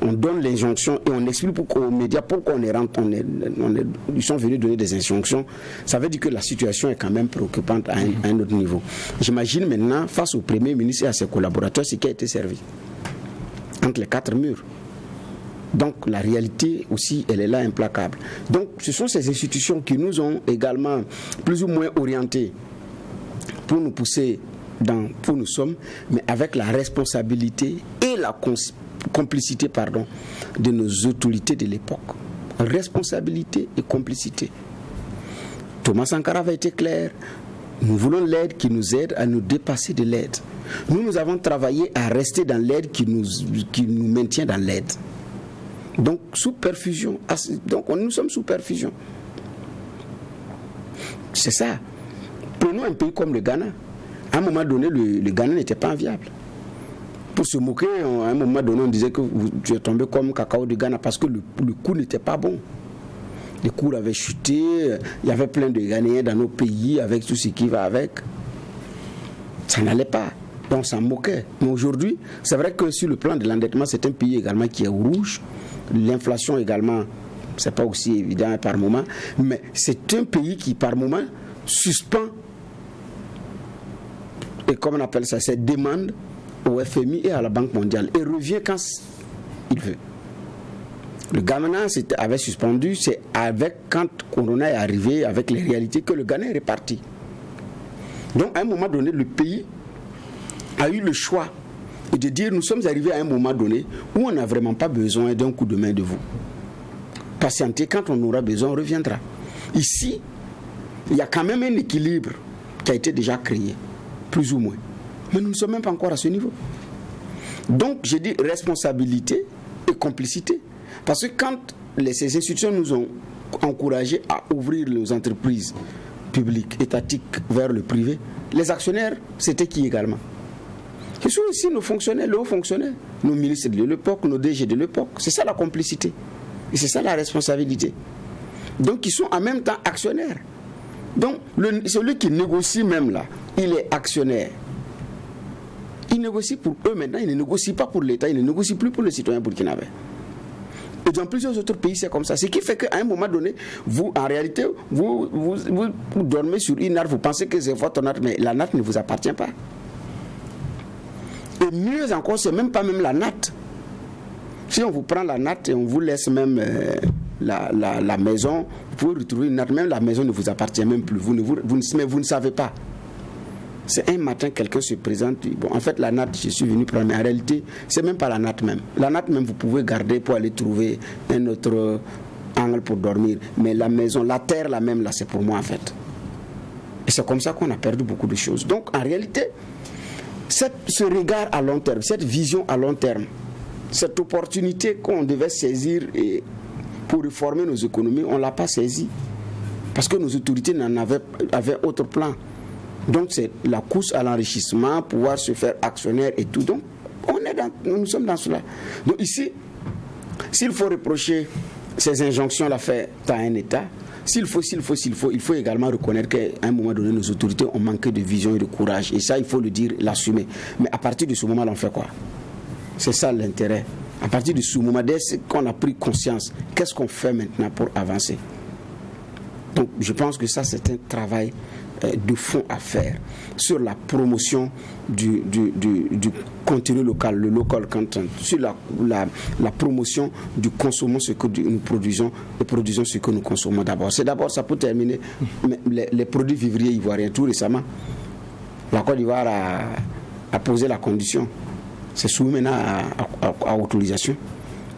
on donne l'injonction et on explique aux médias pourquoi ils sont venus donner des injonctions. Ça veut dire que la situation est quand même préoccupante à un autre niveau. J'imagine maintenant, face au Premier ministre et à ses collaborateurs, ce qui a été servi entre les quatre murs. Donc la réalité aussi, elle est là implacable. Donc ce sont ces institutions qui nous ont également plus ou moins orientés pour nous pousser où nous sommes, mais avec la responsabilité et la complicité de nos autorités de l'époque. Responsabilité et complicité. Thomas Sankara avait été clair. Nous voulons l'aide qui nous aide à nous dépasser de l'aide. Nous avons travaillé à rester dans l'aide qui nous maintient dans l'aide. Donc sous perfusion. Donc nous sommes sous perfusion. C'est ça. Prenons un pays comme le Ghana. À un moment donné, le Ghana n'était pas enviable. Pour se moquer, à un moment donné, on disait que tu es tombé comme cacao du Ghana parce que le cours n'était pas bon. Les cours avaient chuté, il y avait plein de Ghanéens dans nos pays avec tout ce qui va avec. Ça n'allait pas. Donc on s'en moquait. Mais aujourd'hui, c'est vrai que sur le plan de l'endettement, c'est un pays également qui est au rouge. L'inflation également, c'est pas aussi évident par moment. Mais c'est un pays qui, par moment, suspend, et comme on appelle ça, ses demandes au FMI et à la Banque mondiale et revient quand il veut. Le Ghana avait suspendu, c'est quand Corona est arrivé, avec les réalités, que le Ghana est reparti. Donc à un moment donné, le pays a eu le choix de dire nous sommes arrivés à un moment donné où on n'a vraiment pas besoin d'un coup de main de vous. Patientez, quand on aura besoin, on reviendra. Ici, il y a quand même un équilibre qui a été déjà créé. Plus ou moins. Mais nous ne sommes même pas encore à ce niveau. Donc, j'ai dit responsabilité et complicité. Parce que quand ces institutions nous ont encouragés à ouvrir nos entreprises publiques, étatiques vers le privé, les actionnaires, c'était qui également? Ce sont aussi nos fonctionnaires, les hauts fonctionnaires, nos ministres de l'époque, nos DG de l'époque. C'est ça la complicité. Et c'est ça la responsabilité. Donc, ils sont en même temps actionnaires. Donc, celui qui négocie même là, il est actionnaire. Il négocie pour eux maintenant, il ne négocie pas pour l'État, il ne négocie plus pour les citoyens burkinabés. Et dans plusieurs autres pays, c'est comme ça. Ce qui fait qu'à un moment donné, vous, en réalité, vous dormez sur une natte, vous pensez que c'est votre natte, mais la natte ne vous appartient pas. Et mieux encore, c'est même pas même la natte. Si on vous prend la natte et on vous laisse même la maison, vous pouvez retrouver une natte, même la maison ne vous appartient même plus, mais vous ne savez pas. C'est un matin, quelqu'un se présente, bon, en fait la natte, je suis venu prendre, mais en réalité, c'est même pas la natte même. La natte même, vous pouvez garder pour aller trouver un autre angle pour dormir. Mais la maison, la terre, la même, là, c'est pour moi en fait. Et c'est comme ça qu'on a perdu beaucoup de choses. Donc en réalité, ce regard à long terme, cette vision à long terme, cette opportunité qu'on devait saisir pour réformer nos économies, on ne l'a pas saisie. Parce que nos autorités avaient autre plan. Donc c'est la course à l'enrichissement, pouvoir se faire actionnaire et tout. Donc nous sommes dans cela. Donc ici, s'il faut reprocher ces injonctions-là faites à un État, il faut également reconnaître qu'à un moment donné, nos autorités ont manqué de vision et de courage. Et ça, il faut le dire, l'assumer. Mais à partir de ce moment-là, on fait quoi? C'est ça l'intérêt. À partir de ce moment, dès qu'on a pris conscience, qu'est-ce qu'on fait maintenant pour avancer? Donc, je pense que ça, c'est un travail de fond à faire sur la promotion du contenu local, le local content, sur la promotion du consommant ce que nous produisons et produisons ce que nous consommons d'abord. C'est d'abord ça peut terminer les produits vivriers ivoiriens. Tout récemment, la Côte d'Ivoire a posé la condition. C'est soumis maintenant à autorisation.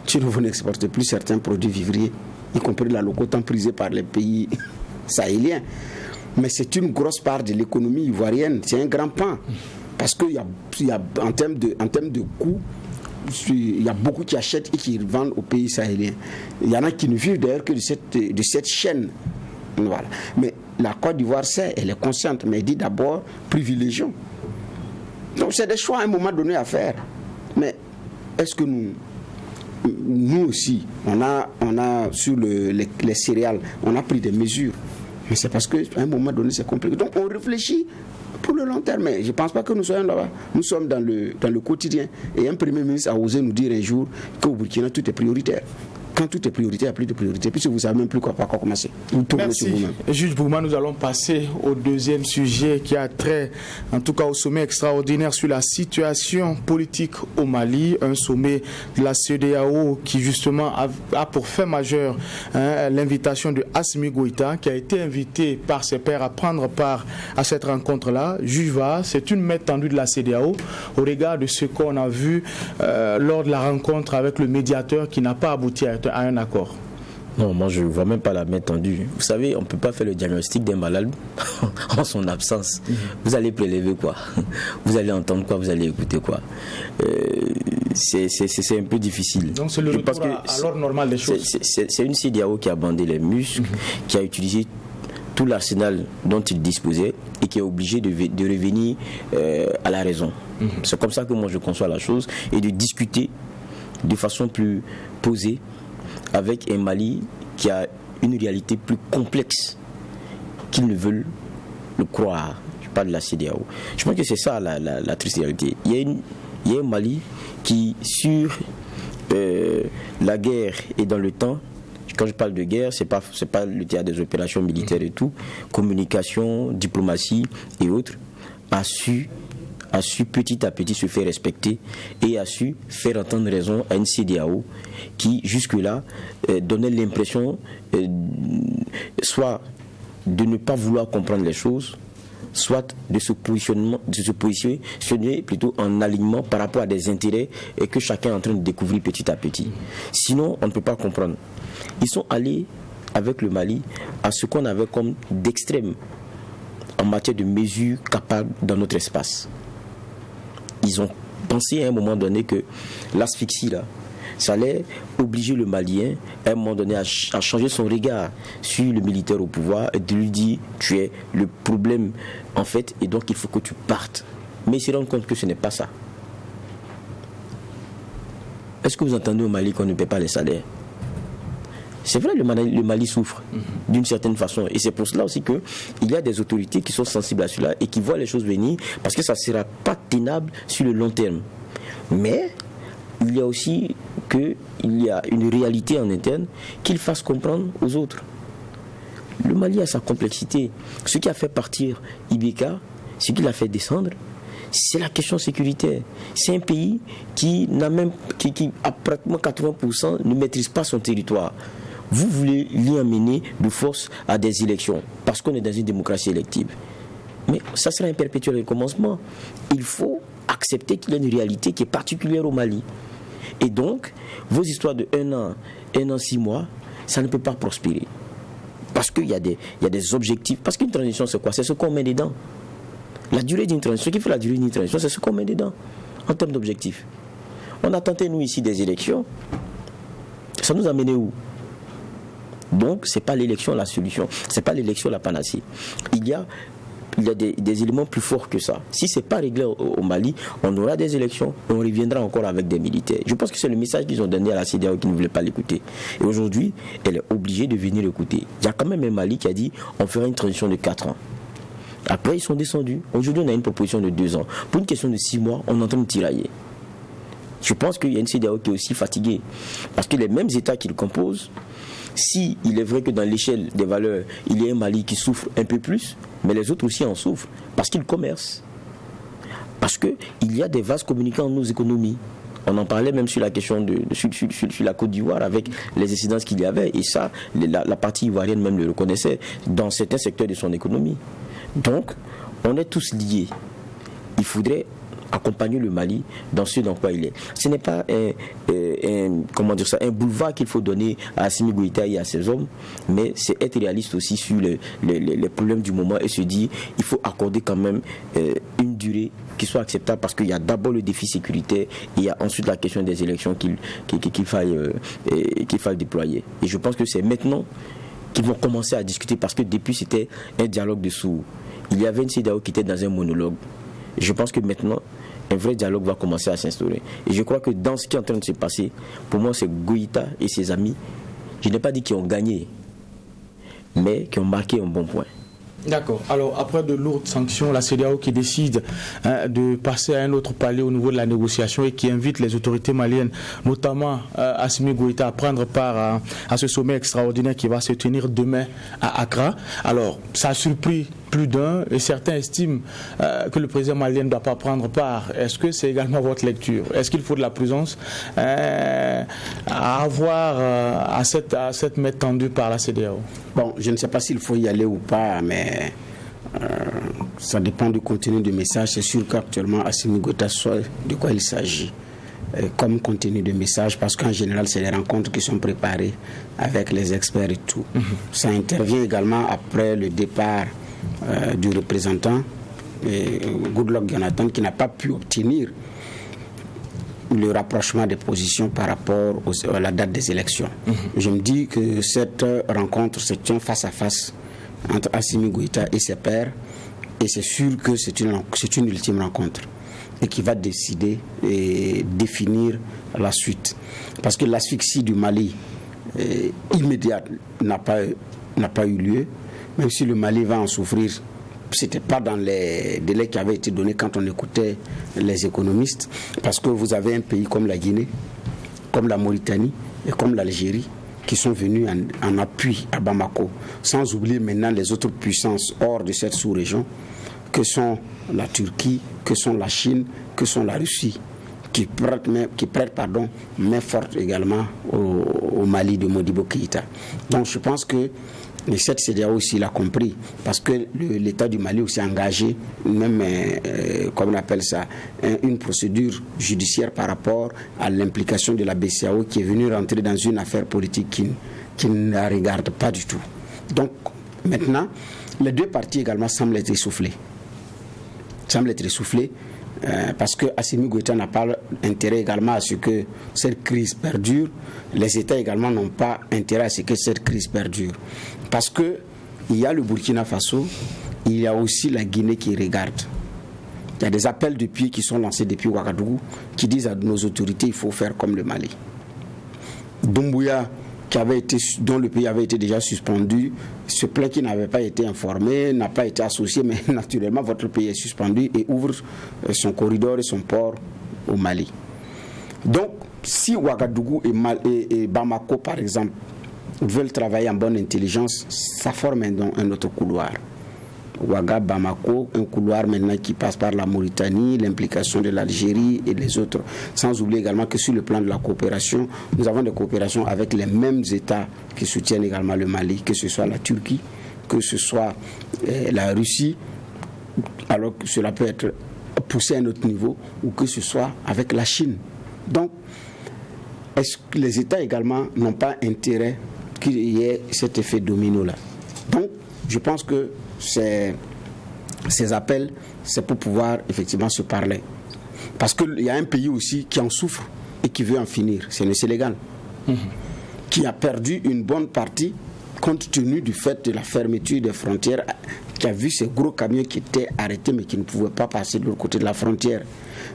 Sinon, vous n'exportez plus certains produits vivriers, y compris la loco tant prisée par les pays sahéliens. Mais c'est une grosse part de l'économie ivoirienne, c'est un grand pan. Parce qu'il y a en termes de coûts, il y a beaucoup qui achètent et qui vendent aux pays sahéliens. Il y en a qui ne vivent d'ailleurs que de cette chaîne. Voilà. Mais la Côte d'Ivoire sait, elle est consciente, mais elle dit d'abord privilégions. Donc c'est des choix à un moment donné à faire. Mais est-ce que nous aussi, on a sur les céréales, on a pris des mesures. Mais c'est parce qu'à un moment donné, c'est compliqué. Donc on réfléchit pour le long terme. Mais je ne pense pas que nous soyons là-bas. Nous sommes dans le quotidien. Et un Premier ministre a osé nous dire un jour qu'au Burkina, tout est prioritaire. Quand tout est prioritaire, il n'y a plus de priorité. Puisque vous ne savez même plus par quoi commencer. Merci. Juge Bouma, nous allons passer au deuxième sujet qui a trait, en tout cas au sommet extraordinaire sur la situation politique au Mali. Un sommet de la CEDEAO qui justement a pour fait majeur l'invitation de Assimi Goïta, qui a été invité par ses pairs à prendre part à cette rencontre-là. Juge Va, c'est une main tendue de la CEDEAO au regard de ce qu'on a vu lors de la rencontre avec le médiateur qui n'a pas abouti à un accord. Non, moi je ne vois même pas la main tendue. Vous savez, on ne peut pas faire le diagnostic d'un malade en son absence. Vous allez prélever quoi? Vous allez entendre quoi? Vous allez écouter quoi? C'est un peu difficile. Donc c'est le retour à l'ordre normal des choses. C'est une CEDEAO qui a bandé les muscles, qui a utilisé tout l'arsenal dont il disposait et qui est obligé de revenir à la raison. C'est comme ça que moi je conçois la chose, et de discuter de façon plus posée avec un Mali qui a une réalité plus complexe qu'ils ne veulent le croire. Je parle de la CEDEAO. Je pense que c'est ça la triste réalité. Il y a un Mali qui, sur la guerre et dans le temps, quand je parle de guerre, c'est pas le théâtre des opérations militaires et tout, communication, diplomatie et autres, a su petit à petit se faire respecter et a su faire entendre raison à une CEDEAO qui jusque-là donnait l'impression soit de ne pas vouloir comprendre les choses, soit de se positionner plutôt en alignement par rapport à des intérêts et que chacun est en train de découvrir petit à petit. Sinon, on ne peut pas comprendre. Ils sont allés avec le Mali à ce qu'on avait comme d'extrême en matière de mesures capables dans notre espace. Ils ont pensé à un moment donné que l'asphyxie là, ça allait obliger le Malien à un moment donné à changer son regard sur le militaire au pouvoir et de lui dire tu es le problème en fait et donc il faut que tu partes. Mais ils se rendent compte que ce n'est pas ça. Est-ce que vous entendez au Mali qu'on ne paie pas les salaires? C'est vrai, le Mali souffre d'une certaine façon. Et c'est pour cela aussi qu'il y a des autorités qui sont sensibles à cela et qui voient les choses venir parce que ça ne sera pas tenable sur le long terme. Mais il y a aussi qu'il y a une réalité en interne qu'il fasse comprendre aux autres. Le Mali a sa complexité. Ce qui a fait partir Ibeka, ce qui l'a fait descendre, c'est la question sécuritaire. C'est un pays qui à pratiquement 80% ne maîtrise pas son territoire. Vous voulez l'y amener de force à des élections parce qu'on est dans une démocratie élective. Mais ça sera un perpétuel recommencement. Il faut accepter qu'il y a une réalité qui est particulière au Mali. Et donc, vos histoires de 1 an, 6 mois, ça ne peut pas prospérer. Parce qu'il y a des objectifs. Parce qu'une transition, c'est quoi? C'est ce qu'on met dedans. La durée d'une transition, ce qui fait la durée d'une transition, c'est ce qu'on met dedans, en termes d'objectifs. On a tenté, nous, ici, des élections. Ça nous a mené où? Donc, ce n'est pas l'élection la solution. Ce n'est pas l'élection la panacée. Il y a des éléments plus forts que ça. Si ce n'est pas réglé au Mali, on aura des élections et on reviendra encore avec des militaires. Je pense que c'est le message qu'ils ont donné à la CEDEAO qui ne voulait pas l'écouter. Et aujourd'hui, elle est obligée de venir l'écouter. Il y a quand même un Mali qui a dit on fera une transition de 4 ans. Après, ils sont descendus. Aujourd'hui, on a une proposition de 2 ans. Pour une question de 6 mois, on est en train de tirailler. Je pense qu'il y a une CEDEAO qui est aussi fatiguée. Parce que les mêmes États qui le composent, si il est vrai que dans l'échelle des valeurs, il y a un Mali qui souffre un peu plus, mais les autres aussi en souffrent, parce qu'ils commercent. Parce qu'il y a des vases communicants dans nos économies. On en parlait même sur la question sur la Côte d'Ivoire avec les incidences qu'il y avait. Et ça, la partie ivoirienne même le reconnaissait dans certains secteurs de son économie. Donc, on est tous liés. Il faudrait accompagner le Mali dans ce dans quoi il est. Ce n'est pas un boulevard qu'il faut donner à Assimi Goïta et à ses hommes, mais c'est être réaliste aussi sur les problèmes du moment et se dire il faut accorder quand même une durée qui soit acceptable parce qu'il y a d'abord le défi sécuritaire et il y a ensuite la question des élections qu'il faille déployer. Et je pense que c'est maintenant qu'ils vont commencer à discuter parce que depuis c'était un dialogue de sourds. Il y avait une CEDEAO qui était dans un monologue. Et je pense que maintenant, un vrai dialogue va commencer à s'instaurer. Et je crois que dans ce qui est en train de se passer, pour moi, c'est Goïta et ses amis. Je n'ai pas dit qu'ils ont gagné, mais qui ont marqué un bon point. D'accord. Alors, après de lourdes sanctions, la CEDEAO qui décide de passer à un autre palier au niveau de la négociation et qui invite les autorités maliennes, notamment Assimi Goïta, à prendre part à ce sommet extraordinaire qui va se tenir demain à Accra. Alors, ça a surpris plus d'un et certains estiment que le président malien ne doit pas prendre part. Est-ce que c'est également votre lecture? Est-ce qu'il faut de la prudence à avoir à cette main tendue par la CEDEAO? Bon, je ne sais pas s'il faut y aller ou pas, mais ça dépend du contenu du message. C'est sûr qu'actuellement, Assimi Goïta sait de quoi il s'agit comme contenu de message, parce qu'en général, c'est les rencontres qui sont préparées avec les experts et tout. Ça intervient également après le départ du représentant Goodluck Jonathan, qui n'a pas pu obtenir le rapprochement des positions par rapport à la date des élections. Je me dis que cette rencontre se tient face à face entre Assimi Goïta et ses pairs, et c'est sûr que c'est une ultime rencontre et qui va décider et définir la suite. Parce que l'asphyxie du Mali immédiate n'a pas eu lieu, même si le Mali va en souffrir. C'était pas dans les délais qui avaient été donnés quand on écoutait les économistes, parce que vous avez un pays comme la Guinée, comme la Mauritanie et comme l'Algérie qui sont venus en appui à Bamako, sans oublier maintenant les autres puissances hors de cette sous-région, que sont la Turquie, que sont la Chine, que sont la Russie, qui prêtent main forte également au Mali de Modibo Keïta. Donc je pense que cette CEDEAO aussi l'a compris, parce que l'État du Mali aussi a engagé, même, comme on appelle ça, une procédure judiciaire par rapport à l'implication de la BCEAO qui est venue rentrer dans une affaire politique qui ne la regarde pas du tout. Donc, maintenant, les deux parties également semblent être essoufflées. Parce que Assimi Goïta n'a pas intérêt également à ce que cette crise perdure. Les États également n'ont pas intérêt à ce que cette crise perdure. Parce que il y a le Burkina Faso, il y a aussi la Guinée qui regarde. Il y a des appels de pied qui sont lancés depuis Ouagadougou qui disent à nos autorités il faut faire comme le Mali. Doumbouya, dont le pays avait été déjà suspendu, se plaint qu'il n'avait pas été informé, n'a pas été associé, mais naturellement votre pays est suspendu et ouvre son corridor et son port au Mali. Donc, si Ouagadougou et Bamako, par exemple, veulent travailler en bonne intelligence, ça forme un autre couloir. Ouaga, Bamako, un couloir maintenant qui passe par la Mauritanie, l'implication de l'Algérie et les autres. Sans oublier également que sur le plan de la coopération, nous avons des coopérations avec les mêmes États qui soutiennent également le Mali, que ce soit la Turquie, que ce soit la Russie, alors que cela peut être poussé à un autre niveau, ou que ce soit avec la Chine. Donc, est-ce que les États également n'ont pas intérêt qu'il y ait cet effet domino-là? Donc, je pense que ces appels, c'est pour pouvoir effectivement se parler. Parce qu'il y a un pays aussi qui en souffre et qui veut en finir, c'est le Sénégal, qui a perdu une bonne partie compte tenu du fait de la fermeture des frontières, qui a vu ces gros camions qui étaient arrêtés mais qui ne pouvaient pas passer de l'autre côté de la frontière.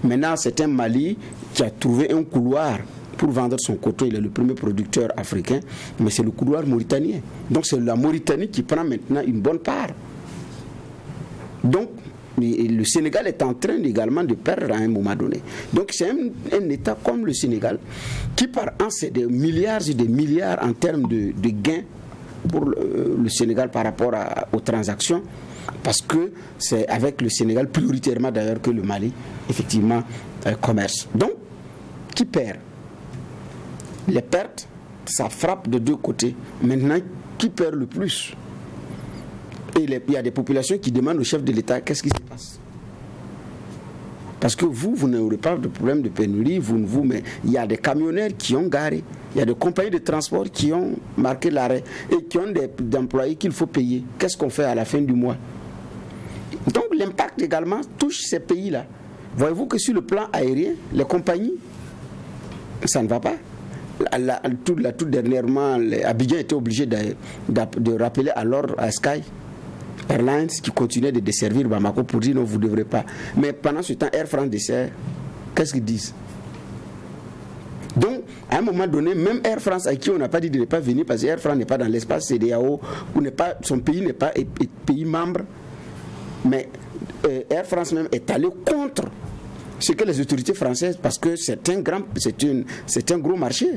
Maintenant, c'est un Mali qui a trouvé un couloir pour vendre son coton. Il est le premier producteur africain, mais c'est le couloir mauritanien. Donc c'est la Mauritanie qui prend maintenant une bonne part. Donc le Sénégal est en train également de perdre à un moment donné. Donc c'est un État comme le Sénégal qui par an c'est des milliards et des milliards en termes de gains pour le Sénégal par rapport aux transactions, parce que c'est avec le Sénégal prioritairement d'ailleurs que le Mali effectivement commerce. Donc qui perd? Les pertes, ça frappe de deux côtés. Maintenant, qui perd le plus? Et il y a des populations qui demandent au chef de l'État qu'est-ce qui se passe. Parce que vous n'aurez pas de problème de pénurie, mais il y a des camionneurs qui ont garé, il y a des compagnies de transport qui ont marqué l'arrêt et qui ont des employés qu'il faut payer. Qu'est-ce qu'on fait à la fin du mois? Donc l'impact également touche ces pays-là. Voyez-vous que sur le plan aérien, les compagnies, ça ne va pas. Tout dernièrement, Abidjan était obligé de rappeler à l'ordre à Sky Airlines qui continuait de desservir Bamako pour dire non, vous ne devrez pas. Mais pendant ce temps, Air France dessert. Qu'est-ce qu'ils disent? Donc, à un moment donné, même Air France, à qui on n'a pas dit de ne pas venir, parce que Air France n'est pas dans l'espace CEDEAO, son pays n'est pas pays membre, mais Air France même est allé contre ce que les autorités françaises, parce que c'est un gros marché.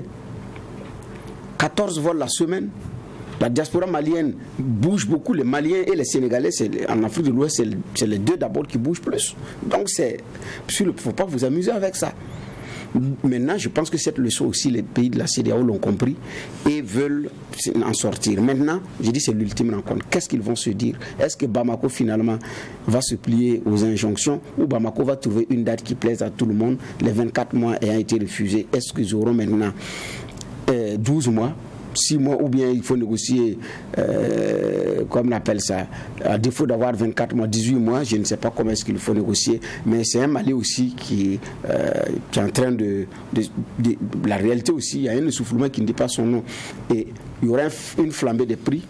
14 vols la semaine. La diaspora malienne bouge beaucoup. Les Maliens et les Sénégalais, en Afrique de l'Ouest, c'est les deux d'abord qui bougent plus. Donc, il ne faut pas vous amuser avec ça. Maintenant, je pense que cette leçon aussi, les pays de la CEDEAO l'ont compris et veulent en sortir. Maintenant, je dis c'est l'ultime rencontre. Qu'est-ce qu'ils vont se dire? Est-ce que Bamako finalement va se plier aux injonctions ou Bamako va trouver une date qui plaise à tout le monde? Les 24 mois ayant été refusés, est-ce qu'ils auront maintenant 12 mois, 6 mois, ou bien il faut négocier, comme on appelle ça, à défaut d'avoir 24 mois, 18 mois, je ne sais pas comment est-ce qu'il faut négocier, mais c'est un Mali aussi qui est en train de la réalité aussi, il y a un essoufflement qui ne dit pas son nom, et il y aura une flambée des prix,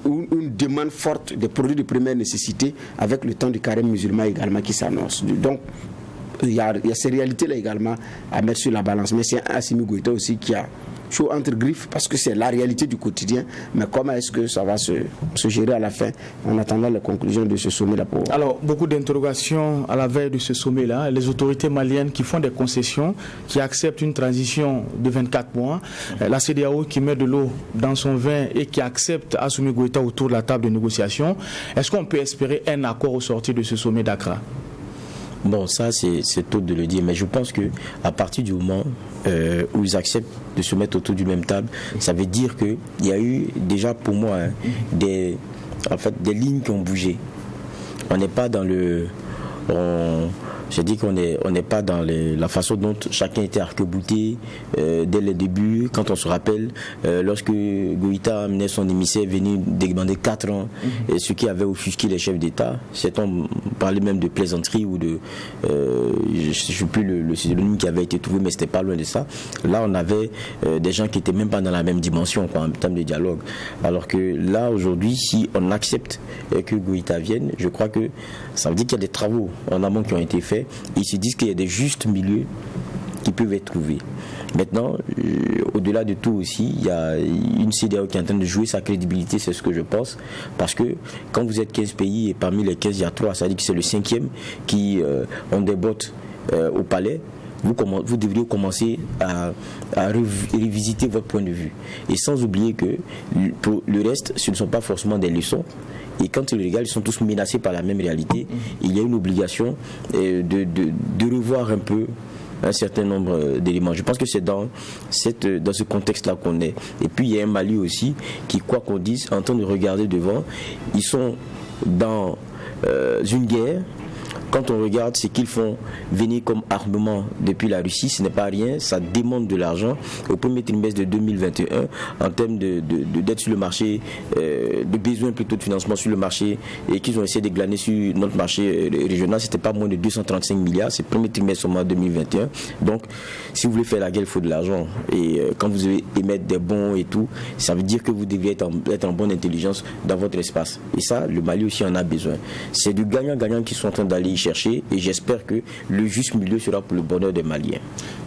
une demande forte des produits de première nécessité avec le temps du carême musulman également qui s'annonce. Donc, il y a ces réalités-là également à mettre sur la balance, mais c'est Assimi Goïta aussi qui a chaud entre griffes parce que c'est la réalité du quotidien. Mais comment est-ce que ça va se gérer à la fin en attendant les conclusions de ce sommet-là? Alors, beaucoup d'interrogations à la veille de ce sommet-là. Les autorités maliennes qui font des concessions, qui acceptent une transition de 24 mois. La CEDEAO qui met de l'eau dans son vin et qui accepte Assimi Goïta autour de la table de négociation. Est-ce qu'on peut espérer un accord au sortir de ce sommet d'Accra? Bon, ça c'est tôt de le dire, mais je pense que à partir du moment où ils acceptent de se mettre autour d'une même table, ça veut dire qu'il y a eu déjà pour moi des lignes qui ont bougé. On n'est pas dans j'ai dit qu'on n'est pas dans la façon dont chacun était arc-bouté dès le début. Quand on se rappelle, lorsque Goïta amenait son émissaire venu demander 4 ans, ce qui avait offusqué les chefs d'État, on parlait même de plaisanterie ou de... je ne sais plus le synonyme qui avait été trouvé, mais c'était pas loin de ça. Là, on avait des gens qui n'étaient même pas dans la même dimension en termes de dialogue. Alors que là, aujourd'hui, si on accepte que Goïta vienne, je crois que ça veut dire qu'il y a des travaux en amont qui ont été faits. Ils se disent qu'il y a des justes milieux qui peuvent être trouvés. Maintenant, au-delà de tout aussi, il y a une CEDEAO qui est en train de jouer sa crédibilité, c'est ce que je pense, parce que quand vous êtes 15 pays et parmi les 15 il y a 3, ça veut dire que c'est le 5e qui ont des bottes au palais. Vous devriez commencer à revisiter votre point de vue. Et sans oublier que pour le reste, ce ne sont pas forcément des leçons. Et quand ils le regardent, ils sont tous menacés par la même réalité. Il y a une obligation de revoir un peu un certain nombre d'éléments. Je pense que c'est dans ce contexte-là qu'on est. Et puis il y a un Mali aussi qui, quoi qu'on dise, en train de regarder devant, ils sont dans une guerre. Quand on regarde ce qu'ils font venir comme armement depuis la Russie, ce n'est pas rien, ça demande de l'argent. Au premier trimestre de 2021, en termes de dette sur le marché, de besoins plutôt de financement sur le marché, et qu'ils ont essayé de glaner sur notre marché régional, c'était pas moins de 235 milliards, c'est le premier trimestre seulement 2021. Donc, si vous voulez faire la guerre, il faut de l'argent. Et quand vous devez émettre des bons et tout, ça veut dire que vous devez être en bonne intelligence dans votre espace. Et ça, le Mali aussi en a besoin. C'est du gagnant-gagnant qui sont en train d'aller chercher, et j'espère que le juste milieu sera pour le bonheur des Maliens.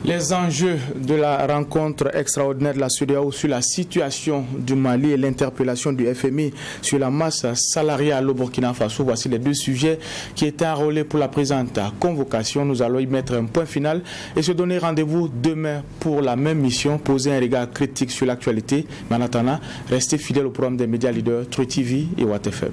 Les enjeux de la rencontre extraordinaire de la CEDEAO sur la situation du Mali et l'interpellation du FMI sur la masse salariale au Burkina Faso, voici les deux sujets qui étaient enrôlés pour la présente convocation. Nous allons y mettre un point final et se donner rendez-vous demain pour la même mission, poser un regard critique sur l'actualité. Mais en attendant, restez fidèles au programme des médias leaders True TV et Watt FM.